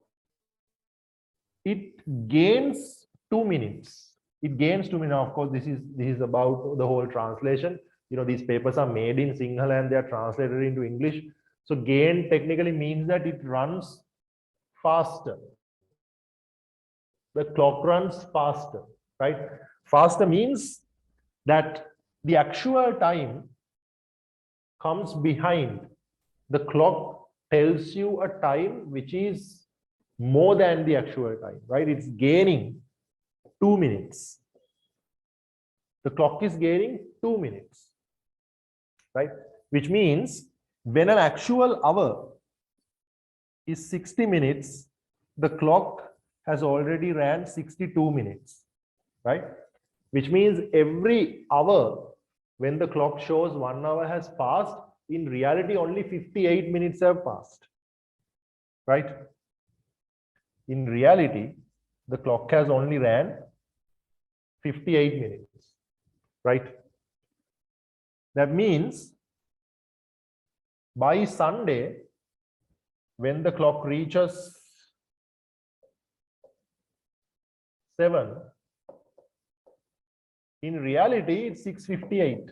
It gains 2 minutes. It gains 2 minutes. Of course, this is about the whole translation. You know, these papers are made in Sinhala and they are translated into English. So gain technically means that it runs faster. The clock runs faster, right? Faster means that the actual time comes behind. The clock tells you a time which is more than the actual time, right? It's gaining 2 minutes. The clock is gaining 2 minutes, right? Which means when an actual hour is 60 minutes, the clock has already ran 62 minutes, right? Which means every hour when the clock shows 1 hour has passed, in reality only 58 minutes have passed, right? In reality, the clock has only ran 58 minutes, right? That means by Sunday, when the clock reaches 7, in reality it's 6:58,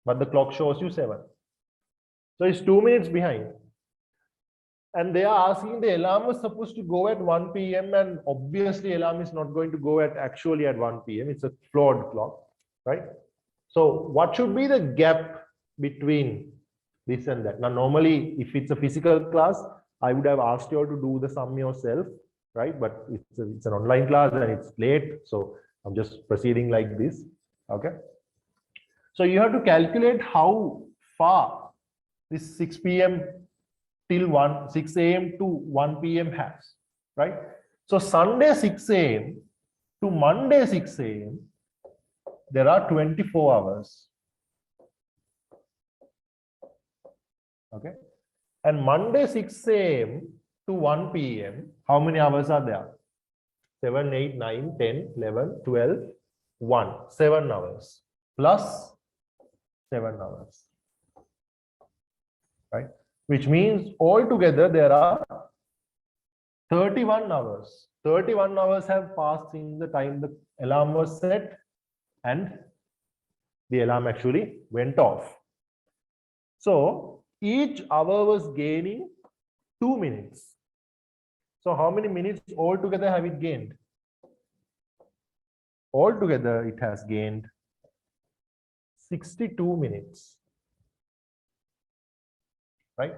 but the clock shows you 7. So it's 2 minutes behind. And they are asking, the alarm was supposed to go at 1 p.m. and obviously alarm is not going to go at actually at 1 p.m. It's a flawed clock, right? So what should be the gap between this and that? Now, normally, if it's a physical class, I would have asked you all to do the sum yourself, right? But it's an online class and it's late. So I'm just proceeding like this, okay? So you have to calculate how far this 6 p.m. till 6 a.m. to 1 p.m. has, right? So Sunday 6 a.m. to Monday 6 a.m. there are 24 hours. Okay. And Monday 6 a.m. to 1 p.m. how many hours are there? 7, 8, 9, 10, 11, 12, 1. 7 hours plus 7 hours. Right? Which means altogether there are 31 hours. 31 hours have passed since the time the alarm was set and the alarm actually went off. So each hour was gaining 2 minutes. So how many minutes altogether have it gained? Altogether it has gained 62 minutes. Right?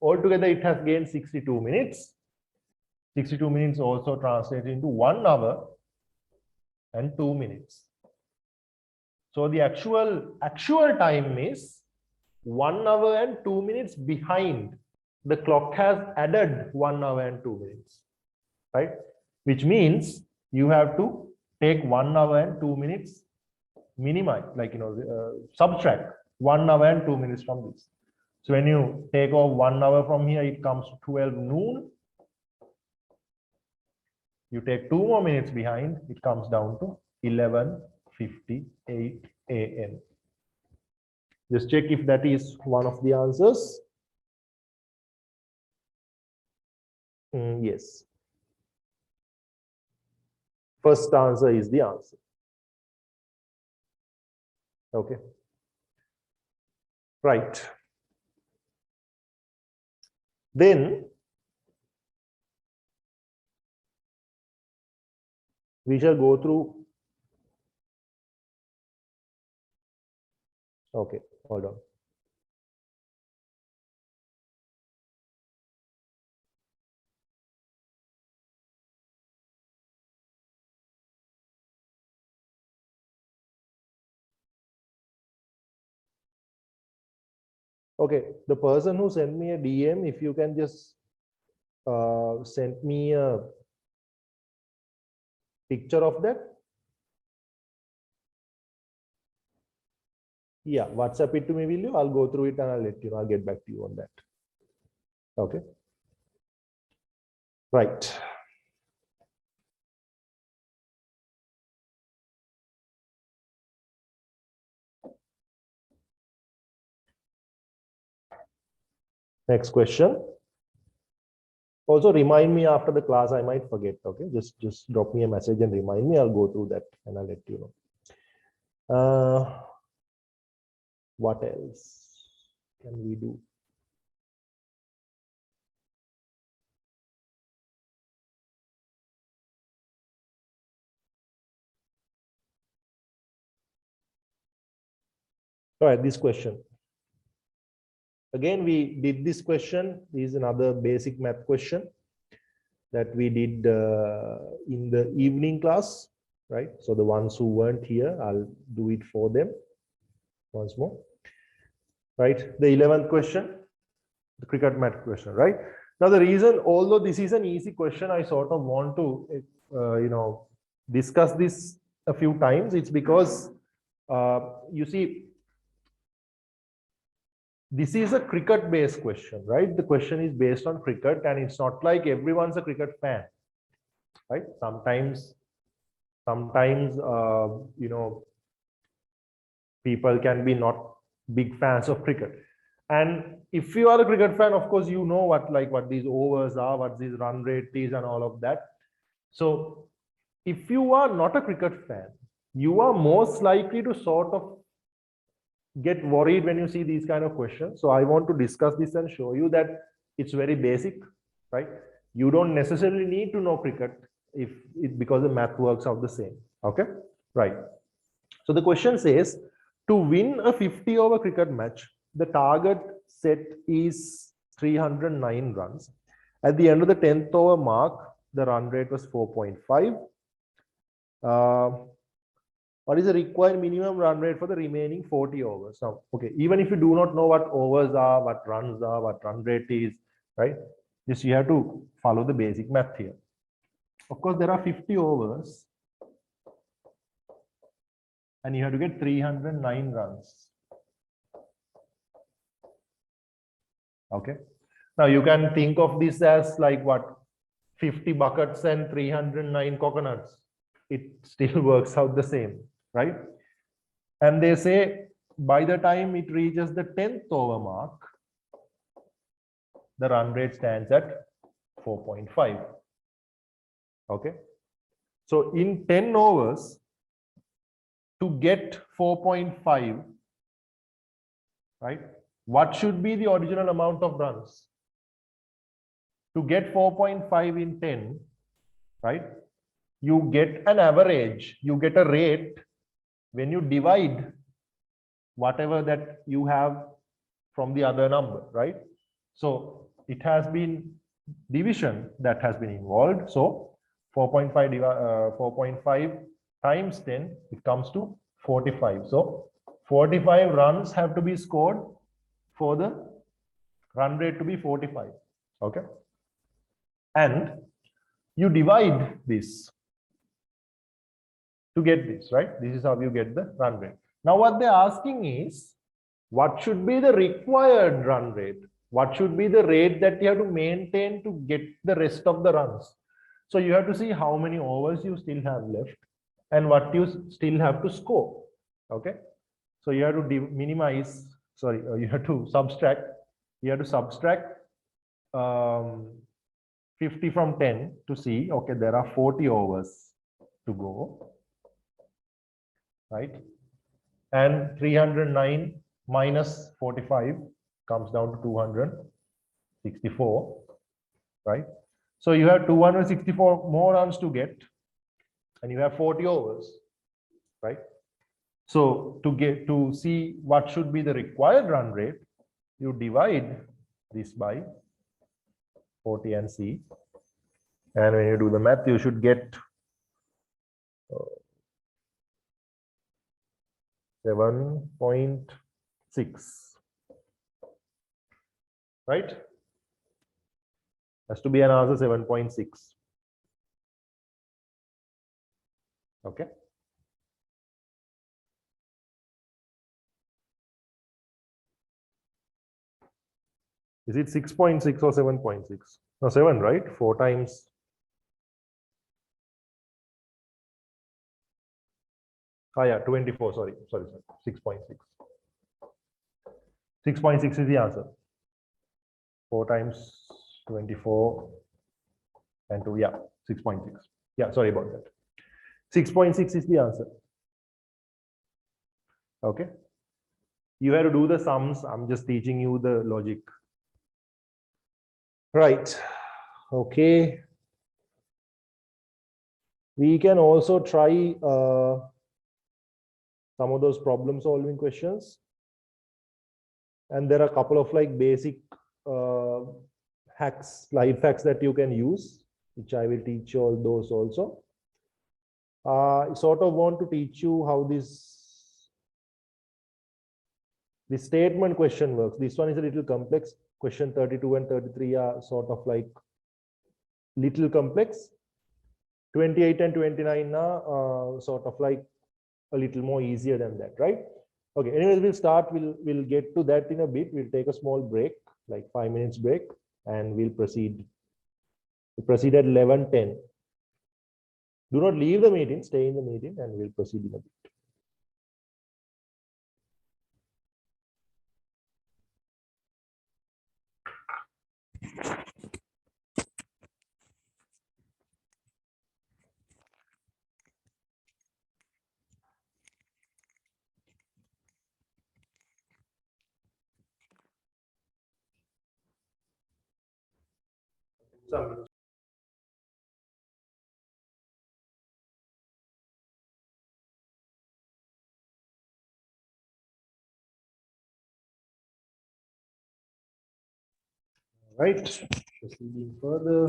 Altogether it has gained 62 minutes. 62 minutes also translated into 1 hour and 2 minutes. So the actual time is 1 hour and 2 minutes behind. The clock has added 1 hour and 2 minutes, right? Which means you have to take 1 hour and 2 minutes, minimize, like, subtract 1 hour and 2 minutes from this. So when you take off 1 hour from here, it comes to 12 noon. You take 2 more minutes behind, it comes down to 11:58 a.m. Just check if that is one of the answers. Yes. First answer is the answer. Okay. Right. Then we shall go through. Okay, hold on. Okay, the person who sent me a DM, if you can just send me a picture of that. Yeah, WhatsApp it to me, will you? I'll go through it and I'll let you know. I'll get back to you on that. Okay. Right. Next question. Also remind me after the class, I might forget. Okay, just drop me a message and remind me. I'll go through that and I'll let you know. What else can we do? All right, this question. Again, we did this question. This is another basic math question that we did in the evening class, right? So the ones who weren't here, I'll do it for them once more, right? The 11th question, the cricket math question, right? Now the reason, although this is an easy question, I sort of want to, discuss this a few times. It's because, you see, this is a cricket based question, right? The question is based on cricket and it's not like everyone's a cricket fan, right? Sometimes, people can be not big fans of cricket. And if you are a cricket fan, of course, you know what these overs are, what these run rate is and all of that. So if you are not a cricket fan, you are most likely to sort of get worried when you see these kind of questions. So I want to discuss this and show you that it's very basic, right? You don't necessarily need to know cricket because the math works out the same. Okay, right. So the question says, to win a 50 over cricket match, the target set is 309 runs. At the end of the 10th over mark, the run rate was 4.5. What is the required minimum run rate for the remaining 40 overs? Now, okay, even if you do not know what overs are, what runs are, what run rate is, right? Just you have to follow the basic math here. Of course, there are 50 overs and you have to get 309 runs. Okay. Now you can think of this as like what? 50 buckets and 309 coconuts. It still works out the same, right? And they say by the time it reaches the 10th over mark, the run rate stands at 4.5. Okay. So in 10 overs, to get 4.5, right? What should be the original amount of runs? To get 4.5 in 10, right? You get an average, you get a rate when you divide whatever that you have from the other number, right? So it has been division that has been involved. So 4.5 times 10, it comes to 45. So 45 runs have to be scored for the run rate to be 45. Okay. And you divide this to get this, right? This is how you get the run rate. Now what they're asking is, what should be the required run rate? What should be the rate that you have to maintain to get the rest of the runs? So you have to see how many overs you still have left and what you still have to score. Okay. So you have to minimize, sorry, you have to subtract. You have to subtract 50 from 10 to see, okay, there are 40 overs to go, right? and 309 minus 45 comes down to 264, right? So you have 264 more runs to get, and you have 40 overs, right? So to see what should be the required run rate, you divide this by 40 and see. And when you do the math, you should get 7.6, right? Has to be an answer 7.6. Okay. Is it 6.6 or 7.6? No, 7, right? 4 times. Oh yeah, 24, sorry. 6.6. 6.6 is the answer. 4 times 24 and 2, yeah, 6.6. Yeah, sorry about that. 6.6 is the answer. Okay. You have to do the sums. I'm just teaching you the logic. Right. Okay. We can also try some of those problem solving questions. And there are a couple of like basic hacks, life hacks that you can use, which I will teach you all those also. I sort of want to teach you how this statement question works. This one is a little complex. Question 32 and 33 are sort of like little complex. 28 and 29 are sort of like a little more easier than that, right? Okay, anyways, we'll get to that in a bit. We'll take a small break, like 5 minutes break, and we'll proceed. We'll proceed at 11:10. Do not leave the meeting, stay in the meeting, and we'll proceed in a bit. Right, proceeding further.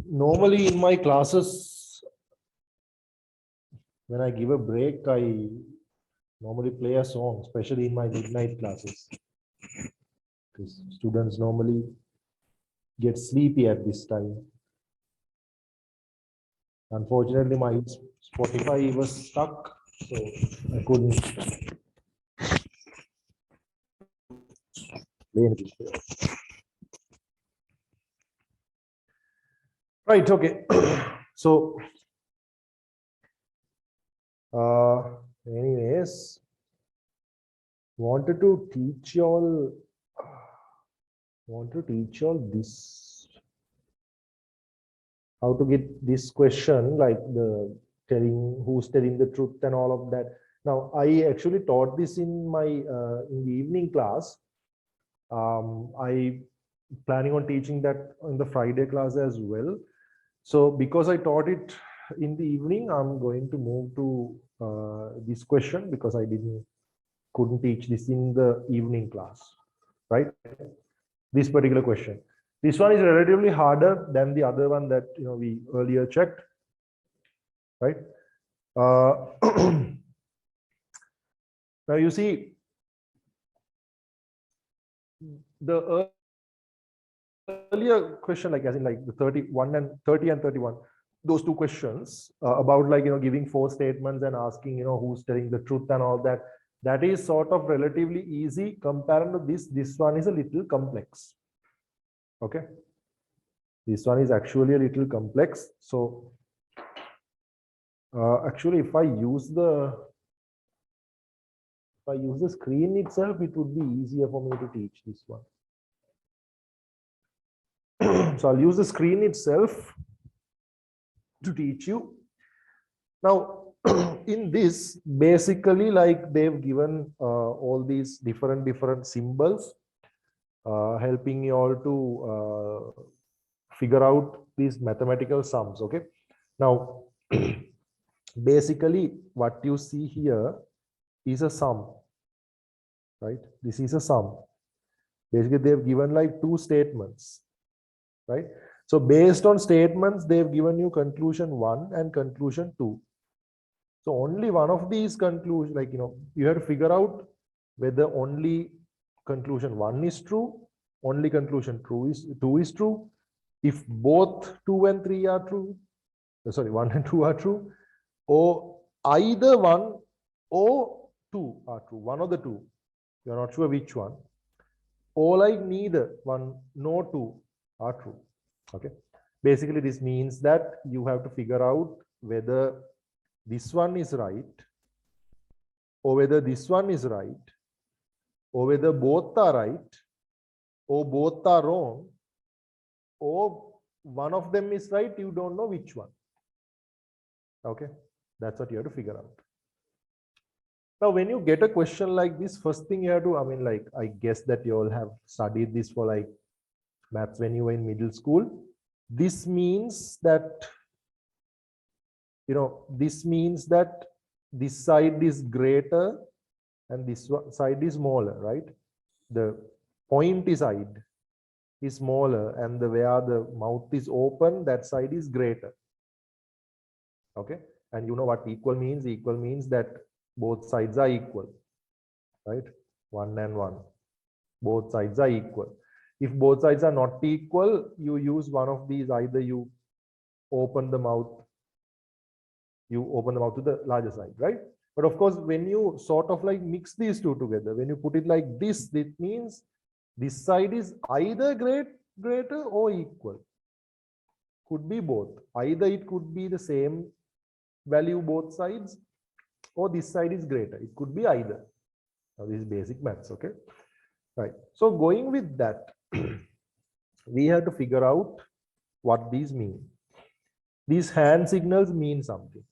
Normally in my classes, when I give a break, I normally play a song, especially in my midnight classes, because students normally get sleepy at this time. Unfortunately, my Spotify was stuck, so I couldn't play anything. Right, okay. So, anyways, wanted to teach you all this, how to get this question, like the who's telling the truth and all of that. Now, I actually taught this in my in the evening class. I planning on teaching that in the Friday class as well. So because I taught it in the evening, I'm going to move to this question because I couldn't teach this in the evening class, right? This particular question. This one is relatively harder than the other one that we earlier checked, right? Now you see the earlier question, like as in like the 30 and 31, those two questions about like giving 4 statements and asking who's telling the truth and all that. That is sort of relatively easy compared to this. This one is a little complex. Okay, this one is actually a little complex. So actually, if I use the screen itself, it would be easier for me to teach this one. So I'll use the screen itself to teach you. Now, in this, basically, like they've given all these different symbols, helping you all to figure out these mathematical sums. Okay. Now, basically, what you see here is a sum, right? This is a sum. Basically, they've given like two statements, right? So based on statements, they've given you conclusion 1 and conclusion 2. So only one of these conclusions, like, you have to figure out whether only conclusion 1 is true, only conclusion 2 is true. If both 2 and 3 are true, sorry, 1 and 2 are true, or either 1 or 2 are true, one of the two, you're not sure which one, or like neither 1 nor 2 are true. Okay. Basically, this means that you have to figure out whether this one is right, or whether this one is right, or whether both are right, or both are wrong, or one of them is right, you don't know which one. Okay, that's what you have to figure out. Now, when you get a question like this, first thing you have to, I guess that you all have studied this for like maths when you were in middle school. This means that, this means that this side is greater and this side is smaller, right? The pointy side is smaller, and where the mouth is open, that side is greater. Okay, and you know what equal means? Equal means that both sides are equal, right? 1 and 1. Both sides are equal. If both sides are not equal, you use one of these. Either you open the mouth to the larger side, right? But of course, when you sort of like mix these two together, when you put it like this, it means this side is either greater or equal. Could be both. Either it could be the same value both sides, or this side is greater. It could be either. Now, this is basic maths, okay? Right. So going with that, we have to figure out what these mean. These hand signals mean something,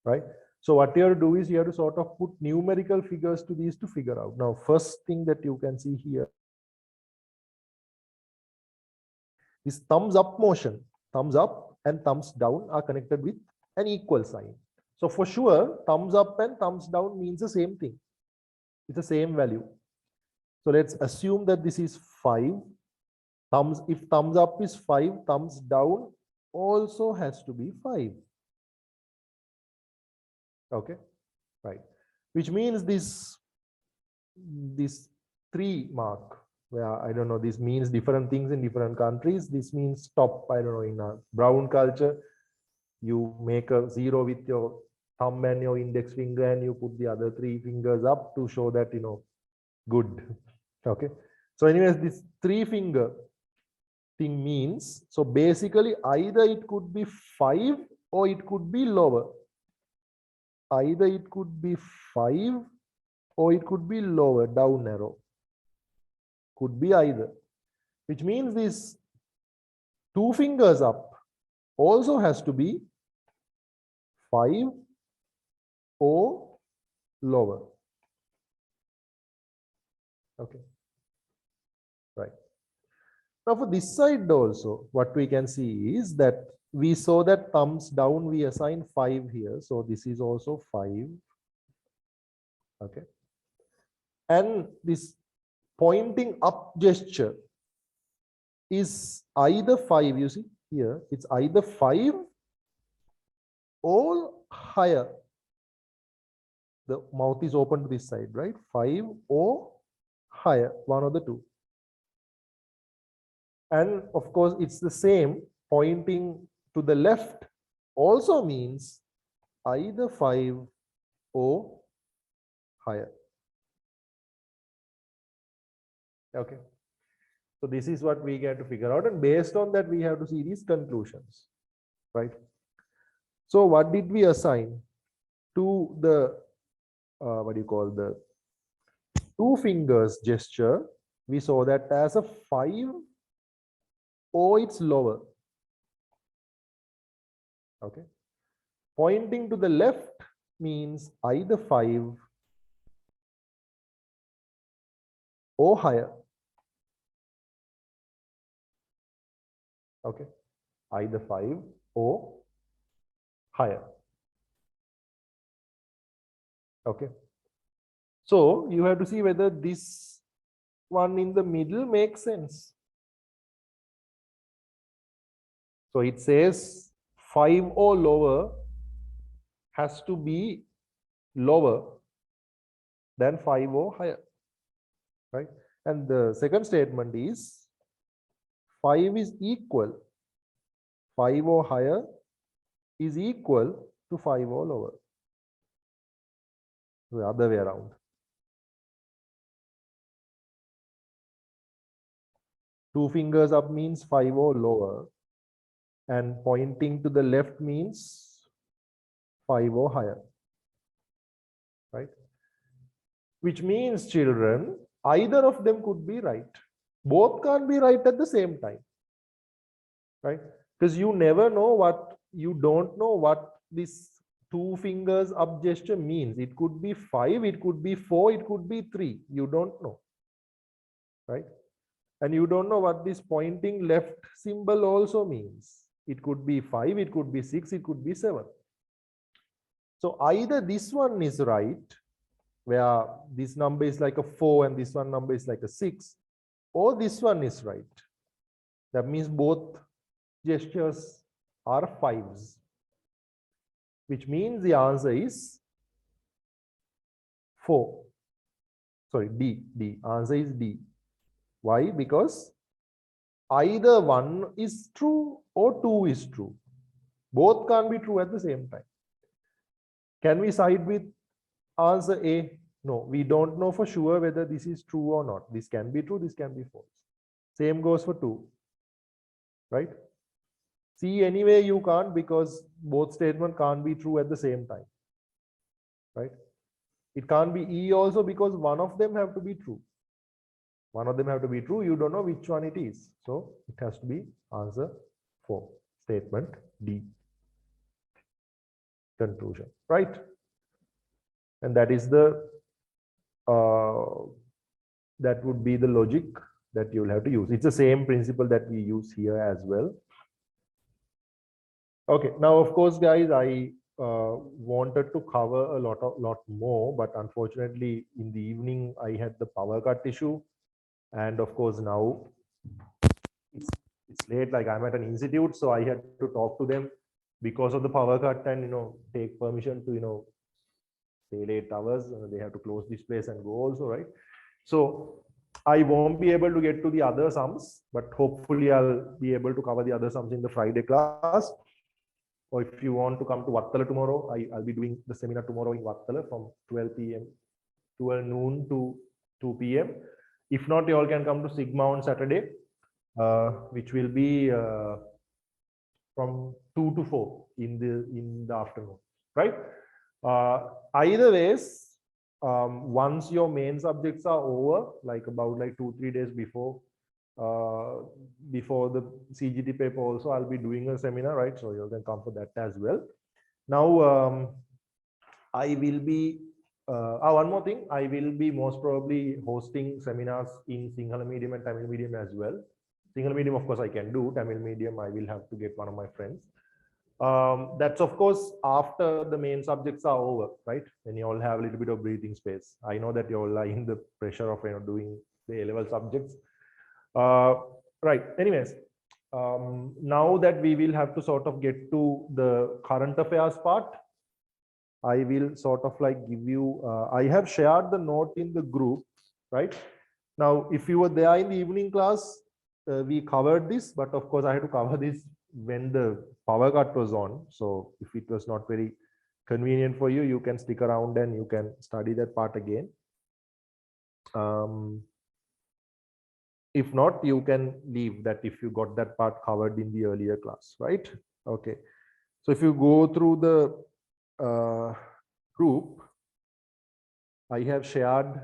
right? So what you have to do is you have to sort of put numerical figures to these to figure out. Now, first thing that you can see here is thumbs up motion. Thumbs up and thumbs down are connected with an equal sign. So for sure, thumbs up and thumbs down means the same thing. It's the same value. So let's assume that this is 5. If thumbs up is 5, thumbs down also has to be 5. Okay, right. Which means this 3 mark, where I don't know, this means different things in different countries. This means stop. I don't know, in a brown culture, you make a 0 with your thumb and your index finger, and you put the other 3 fingers up to show that, good. Okay. So anyways, this 3 finger thing means, so basically either it could be 5 or it could be lower. Either it could be 5 or it could be lower, down arrow. Could be either. Which means this 2 fingers up also has to be 5 or lower. Okay. Right. Now for this side also, what we can see is that we saw that thumbs down, we assign 5 here. So this is also 5. Okay. And this pointing up gesture is either 5, you see here, it's either 5 or higher. The mouth is open to this side, right? 5 or higher, one of the two. And of course, it's the same, pointing to the left also means either 5 or higher. Okay. So this is what we get to figure out. And based on that, we have to see these conclusions, right? So what did we assign to the, the 2 fingers gesture? We saw that as a 5 or it's lower. Okay. Pointing to the left means either 5 or higher. Okay, either 5 or higher. Okay, so you have to see whether this one in the middle makes sense. So it says 5 or lower has to be lower than 5 or higher, right? And the second statement is 5 is equal, 5 or higher is equal to 5 or lower. The other way around. 2 fingers up means 5 or lower, and pointing to the left means 5 or higher, right? Which means, children, either of them could be right. Both can't be right at the same time, right? Because you never know what, you don't know what this 2 fingers up gesture means. It could be 5, it could be 4, it could be 3. You don't know, right? And you don't know what this pointing left symbol also means. It could be 5, it could be 6, it could be 7. So either this one is right, where this number is like a 4 and this one number is like a 6, or this one is right. That means both gestures are 5s, which means the answer is 4. Sorry, D. Answer is D. Why? Because either 1 is true or 2 is true. Both can't be true at the same time. Can we side with answer A? No, we don't know for sure whether this is true or not. This can be true, this can be false. Same goes for 2, right? C anyway you can't, because both statements can't be true at the same time, right? It can't be E also, because one of them have to be true. One of them have to be true. You don't know which one it is. So it has to be answer 4, statement D. Conclusion, right? And that is the that would be the logic that you will have to use. It's the same principle that we use here as well. Okay, now of course, guys, I wanted to cover a lot more, but unfortunately in the evening I had the power cut issue, and of course now it's late. Like, I'm at an institute, so I had to talk to them because of the power cut, and take permission to stay late hours. They have to close this place and go also, right? So I won't be able to get to the other sums, but hopefully I'll be able to cover the other sums in the Friday class. Or if you want to come to Vattala tomorrow, I'll be doing the seminar tomorrow in Vattala from 12 noon to 2 p.m. If not, you all can come to Sigma on Saturday, which will be from 2 to 4 in the afternoon, right? Either ways, once your main subjects are over, like about 2-3 days before the CGT paper also, I'll be doing a seminar, right? So you can come for that as well. Now, I will be one more thing, I will be most probably hosting seminars in Sinhala medium and Tamil medium as well. Sinhala medium, of course, I can do. Tamil medium, I will have to get one of my friends. That's of course after the main subjects are over, right? Then you all have a little bit of breathing space. I know that you all are in the pressure of doing the A-level subjects. Right. Anyways, now that we will have to sort of get to the current affairs part, I will sort of give you. I have shared the note in the group, right? Now, if you were there in the evening class, we covered this, but of course I had to cover this when the power cut was on. So if it was not very convenient for you, you can stick around and you can study that part again. If not, you can leave that if you got that part covered in the earlier class, right? Okay. So if you go through the group, I have shared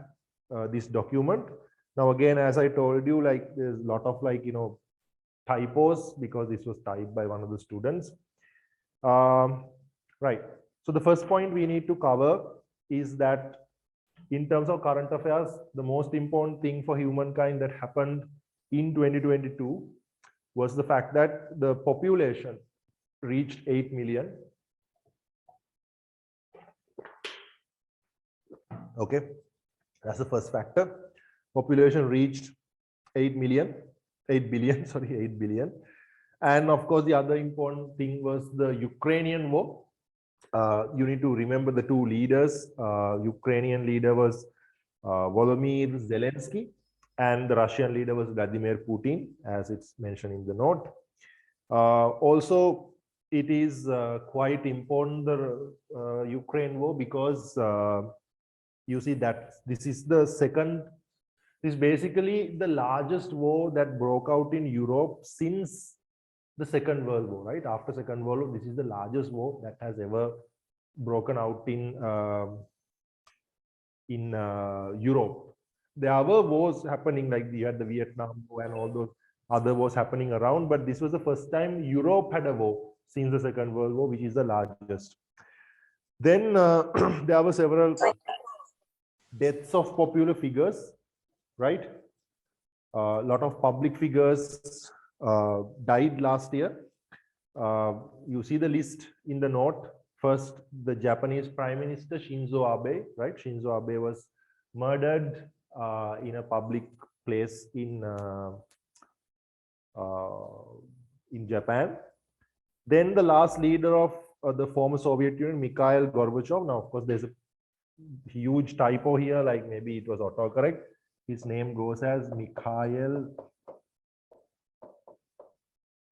this document. Now, again, as I told you, there's a lot of typos because this was typed by one of the students. Right. Right. So the first point we need to cover is that in terms of current affairs, the most important thing for humankind that happened in 2022 was the fact that the population reached 8 million. Okay, that's the first factor. Population reached 8 million, 8 billion, sorry, 8 billion. And of course, the other important thing was the Ukrainian war. You need to remember the two leaders. Ukrainian leader was Volodymyr Zelensky, and the Russian leader was Vladimir Putin, as it's mentioned in the note. Also, it is quite important, the Ukraine war, because you see that this is the second, this is basically the largest war that broke out in Europe since the Second World War, right? After Second World War, this is the largest war that has ever broken out in Europe. There were wars happening, like you had the Vietnam War and all those other wars happening around, but this was the first time Europe had a war since the Second World War, which is the largest. Then there were several deaths of popular figures, right? A lot of public figures died last year. You see the list in the note. First, the Japanese Prime Minister Shinzo Abe, right? Shinzo Abe was murdered in a public place in Japan. Then the last leader of the former Soviet Union, Mikhail Gorbachev. Now, of course, there's a huge typo here, like maybe it was autocorrect. His name goes as Mikhail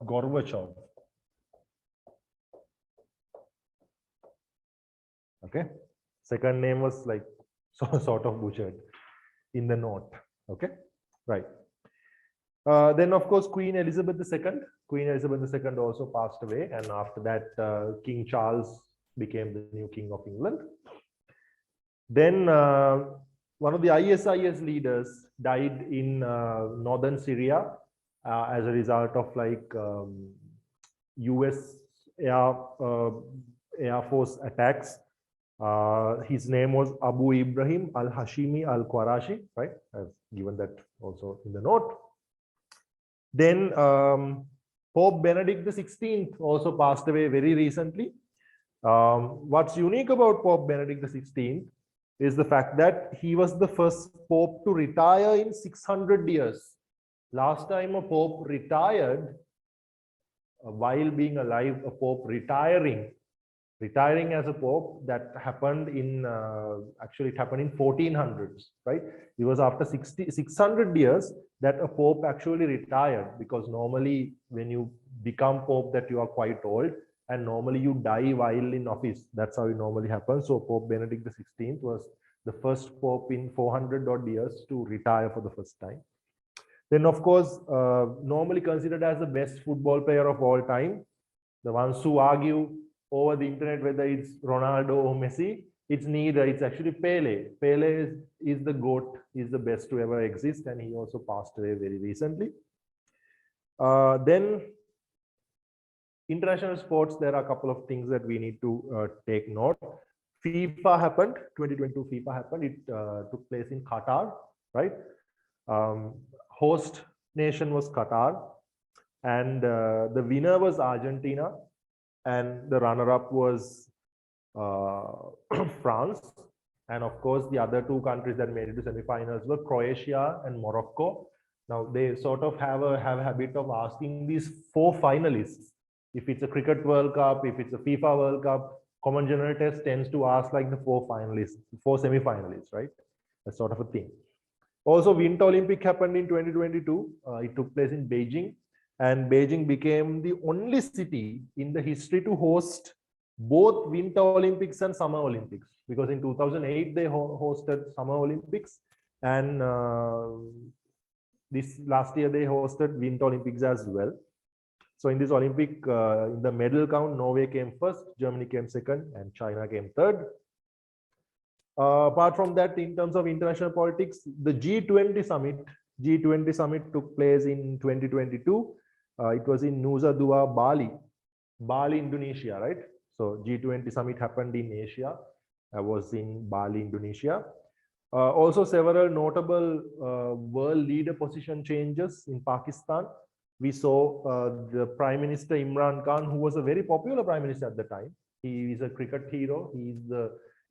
Gorbachev. Okay. Second name was like sort of butchered in the note. Okay. Right. Then, of course, Queen Elizabeth II. Queen Elizabeth II also passed away. And after that, King Charles became the new King of England. Then one of the ISIS leaders died in northern Syria as a result of like US Air Force attacks. His name was Abu Ibrahim al-Hashimi al-Qurashi, right? I've given that also in the note. Then Pope Benedict XVI also passed away very recently. What's unique about Pope Benedict XVI is the fact that he was the first Pope to retire in 600 years. Last time a Pope retired while being alive, a Pope retiring as a Pope, that happened in, actually it happened in 1400s, right? It was after 600 years that a Pope actually retired, because normally when you become Pope that you are quite old, and normally you die while in office. That's how it normally happens. So Pope Benedict XVI was the first Pope in 400 odd years to retire for the first time. Then, of course, normally considered as the best football player of all time, the ones who argue over the internet whether it's Ronaldo or Messi, it's neither. It's actually Pele. Pele is the GOAT, is the best to ever exist, and he also passed away very recently. Then international sports, there are a couple of things that we need to take note. FIFA happened, 2022 FIFA happened. It took place in Qatar, right? Host nation was Qatar, and the winner was Argentina, and the runner-up was France. And of course, the other two countries that made it to semifinals were Croatia and Morocco. Now, they sort of have a habit of asking these four finalists. If it's a cricket World Cup, if it's a FIFA World Cup, Common General Test tends to ask like the four finalists, four semi-finalists, right? That's sort of a thing. Also, Winter Olympic happened in 2022. It took place in Beijing, and Beijing became the only city in the history to host both Winter Olympics and Summer Olympics, because in 2008 they hosted Summer Olympics, and this last year they hosted Winter Olympics as well. So in this Olympic, in the medal count, Norway came first, Germany came second, and China came third. Apart from that, in terms of international politics, the G20 summit took place in 2022. It was in Nusa Dua, Bali, Indonesia, right? So G20 summit happened in Asia. I was in Bali, Indonesia. Also several notable world leader position changes in Pakistan. We saw the Prime Minister Imran Khan, who was a very popular Prime Minister at the time. He is a cricket hero.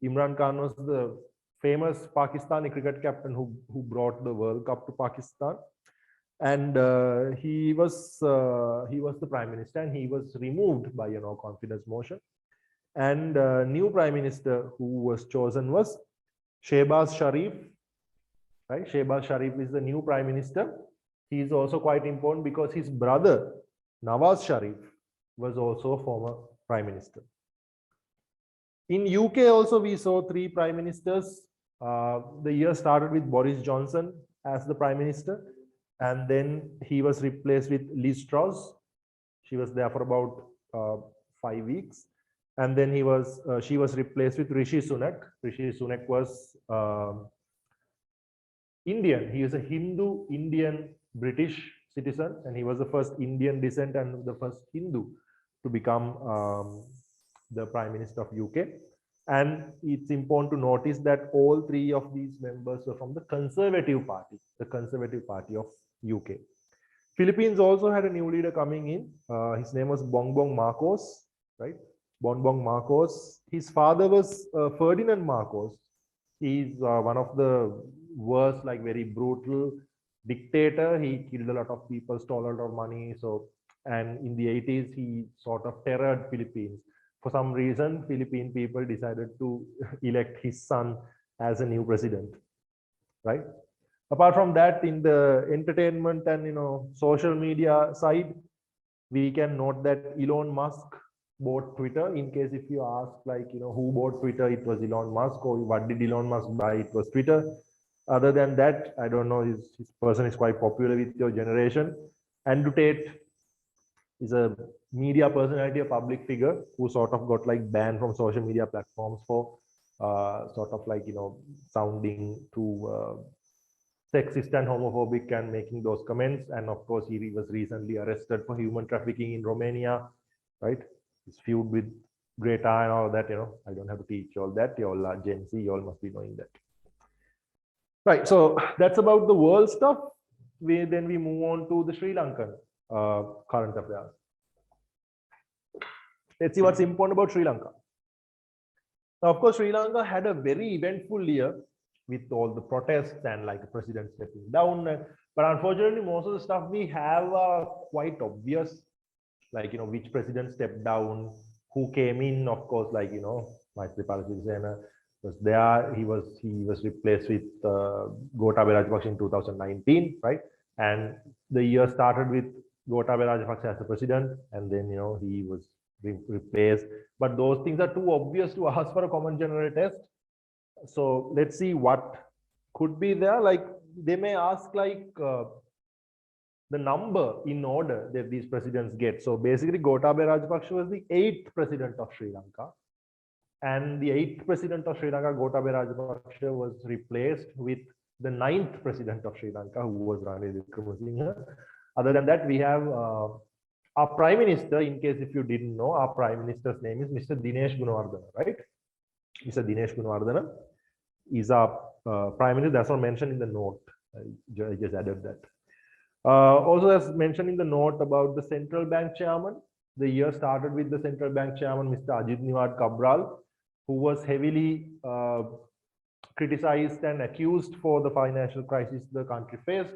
Imran Khan was the famous Pakistani cricket captain who brought the World Cup to Pakistan. And he was the Prime Minister, and he was removed by confidence motion. And new Prime Minister who was chosen was Shehbaz Sharif, right? Shehbaz Sharif is the new Prime Minister. He is also quite important because his brother Nawaz Sharif was also a former Prime Minister. In UK also we saw 3 Prime Ministers. The year started with Boris Johnson as the Prime Minister, and then he was replaced with Liz Truss. She was there for about 5 weeks. And then she was replaced with Rishi Sunak. Rishi Sunak was Indian. He is a Hindu Indian British citizen, and he was the first Indian descent and the first Hindu to become the Prime Minister of UK. And it's important to notice that all 3 of these members were from the Conservative Party of UK. Philippines also had a new leader coming in. His name was Bongbong Marcos, right? Bongbong Marcos. His father was Ferdinand Marcos. He's one of the worst, like very brutal dictator. He killed a lot of people, stole a lot of money. And in the 80s, he sort of terrored Philippines. For some reason, Philippine people decided to elect his son as a new president, right? Apart from that, in the entertainment and social media side, we can note that Elon Musk bought Twitter. In case if you ask who bought Twitter, it was Elon Musk, or what did Elon Musk buy, it was Twitter. Other than that, I don't know, his person is quite popular with your generation. Andrew Tate is a media personality, a public figure who sort of got banned from social media platforms for sounding too sexist and homophobic and making those comments. And of course, he was recently arrested for human trafficking in Romania, right? His feud with Greta and all that, I don't have to teach you all that. You all are Gen Z, you all must be knowing that. Right, so that's about the world stuff. Then we move on to the Sri Lankan current affairs. Let's see what's important about Sri Lanka. Now, of course, Sri Lanka had a very eventful year with all the protests and the president stepping down. But unfortunately, most of the stuff we have are quite obvious, which president stepped down, who came in. Of course, Maithripala Sirisena was there. He was replaced with Gotabaya Rajapaksa in 2019, right? And the year started with Gotabaya Rajapaksa as the president, and then he was replaced. But those things are too obvious to ask for a common general test. So let's see what could be there. They may ask the number in order that these presidents get. So basically, Gotabaya Rajapaksa was the 8th president of Sri Lanka. And the 8th president of Sri Lanka, Gotabaya Rajapaksa, was replaced with the 9th president of Sri Lanka, who was Ranil Wickremesinghe. Other than that, we have our Prime Minister. In case if you didn't know, our Prime Minister's name is Mr. Dinesh Gunawardena, right? Mr. Dinesh Gunawardena is our Prime Minister. That's not mentioned in the note. I just added that. Also, as mentioned in the note about the central bank chairman, the year started with the central bank chairman, Mr. Ajit Niwad Cabral, who was heavily criticized and accused for the financial crisis the country faced.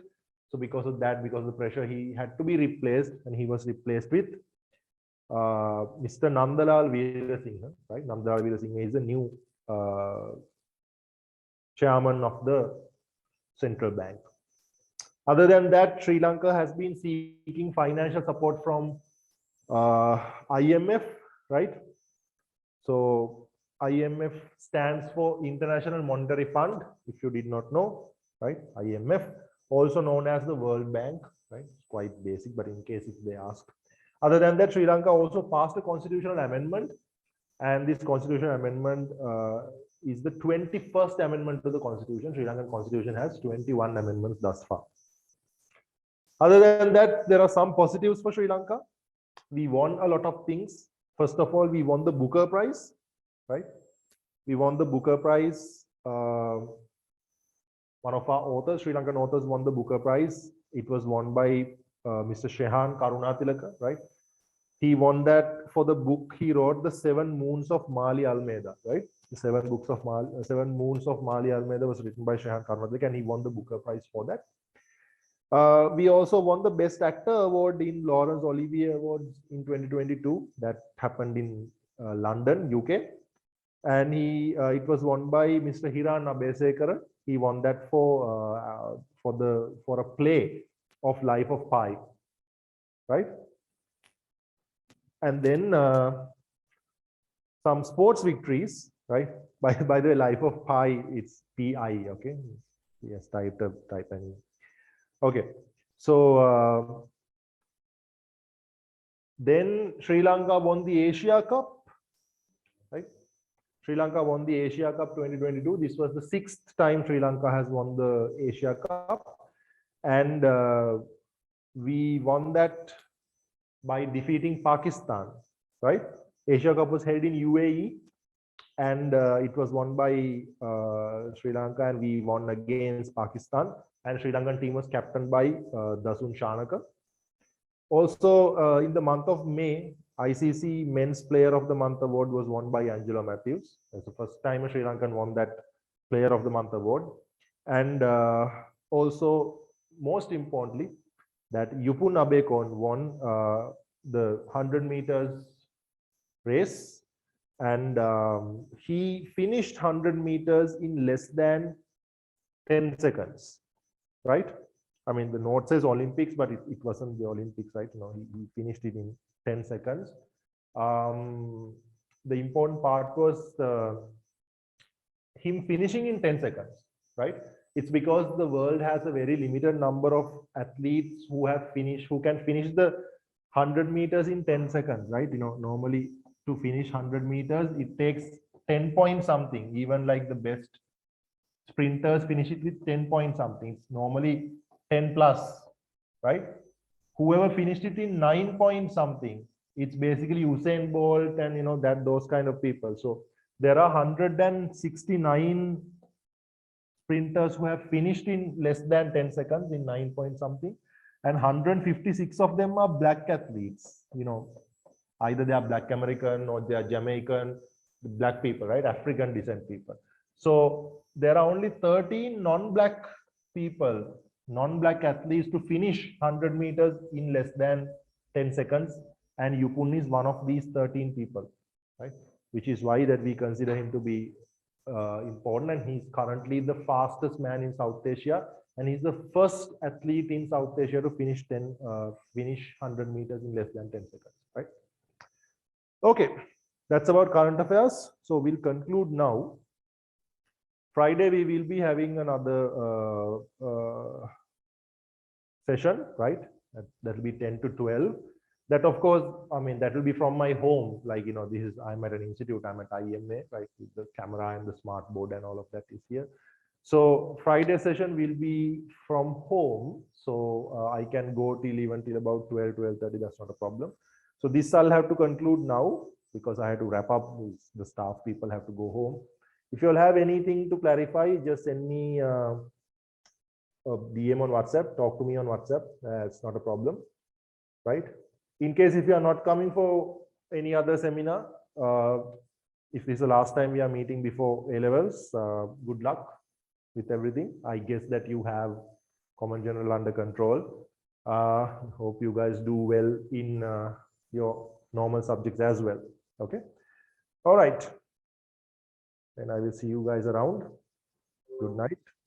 So because of that, because of the pressure, he had to be replaced, and he was replaced with Mr. Nandalal Veerasinghe, right? Nandalal Veerasinghe is the new chairman of the central bank. Other than that, Sri Lanka has been seeking financial support from IMF, right? So IMF stands for International Monetary Fund, if you did not know, right? IMF, also known as the World Bank, right? It's quite basic, but in case if they ask. Other than that, Sri Lanka also passed a constitutional amendment, and this constitutional amendment is the 21st amendment to the constitution. Sri Lankan constitution has 21 amendments thus far. Other than that, there are some positives for Sri Lanka. We won a lot of things. First of all, we won the Booker Prize, right? We won the Booker Prize. One of our authors, Sri Lankan authors, won the Booker Prize. It was won by Mr. Shehan Karunatilaka, right? He won that for the book he wrote, The Seven Moons of Mali Almeida, right? The Seven Moons of Mali Almeida was written by Shehan Karunatilaka, and he won the Booker Prize for that. We also won the Best Actor Award in Laurence Olivier Awards in 2022. That happened in London, UK. And it was won by Mr. Hiran Abesekara. He won that for a play of Life of Pi, right? And then some sports victories, right? By the way, Life of Pi, it's PI, okay? Yes, type any. Okay, so then Sri Lanka won the Asia Cup, right? Sri Lanka won the Asia Cup 2022. This was the 6th time Sri Lanka has won the Asia Cup, and we won that by defeating Pakistan, right? Asia Cup was held in UAE, and it was won by Sri Lanka, and we won against Pakistan. And Sri Lankan team was captained by Dasun Shanaka. Also, in the month of May, ICC Men's Player of the Month award was won by Angelo Matthews. That's the first time a Sri Lankan won that Player of the Month award. And also, most importantly, that Yupun Abekon won the 100 meters race, and he finished 100 meters in less than 10 seconds, right? I mean, the note says Olympics, but it wasn't the Olympics, right? You know, he finished it in 10 seconds. The important part was him finishing in 10 seconds, right? It's because the world has a very limited number of athletes who can finish the 100 meters in 10 seconds, right? You know, normally to finish 100 meters, it takes 10 point something. Even like the best sprinters finish it with 10 point something. It's normally 10 plus, right? Whoever finished it in 9 point something, it's basically Usain Bolt and, you know, those kind of people. So there are 169 sprinters who have finished in less than 10 seconds in 9 point something, and 156 of them are black athletes. You know, either they are black American or they are Jamaican, black people, right? African descent people. So there are only 13 non-black people, non-black athletes to finish 100 meters in less than 10 seconds. And Yupun is one of these 13 people, right? Which is why that we consider him to be important. And he's currently the fastest man in South Asia. And he's the first athlete in South Asia to finish 100 meters in less than 10 seconds, right? Okay, that's about current affairs. So we'll conclude now. Friday, we will be having another session, right? That will be 10 to 12. That, of course, I mean, that will be from my home. Like, you know, I'm at an institute, I'm at IMA, right? With the camera and the smart board and all of that is here. So Friday session will be from home. So I can go even till about 12, 12:30. That's not a problem. So this I'll have to conclude now because I have to wrap up. The staff people have to go home. If you all have anything to clarify, just send me a DM on WhatsApp. Talk to me on WhatsApp. It's not a problem, right? In case if you are not coming for any other seminar, if this is the last time we are meeting before A-levels, good luck with everything. I guess that you have Common General under control. Hope you guys do well in your normal subjects as well. Okay. All right. Then I will see you guys around. Good night.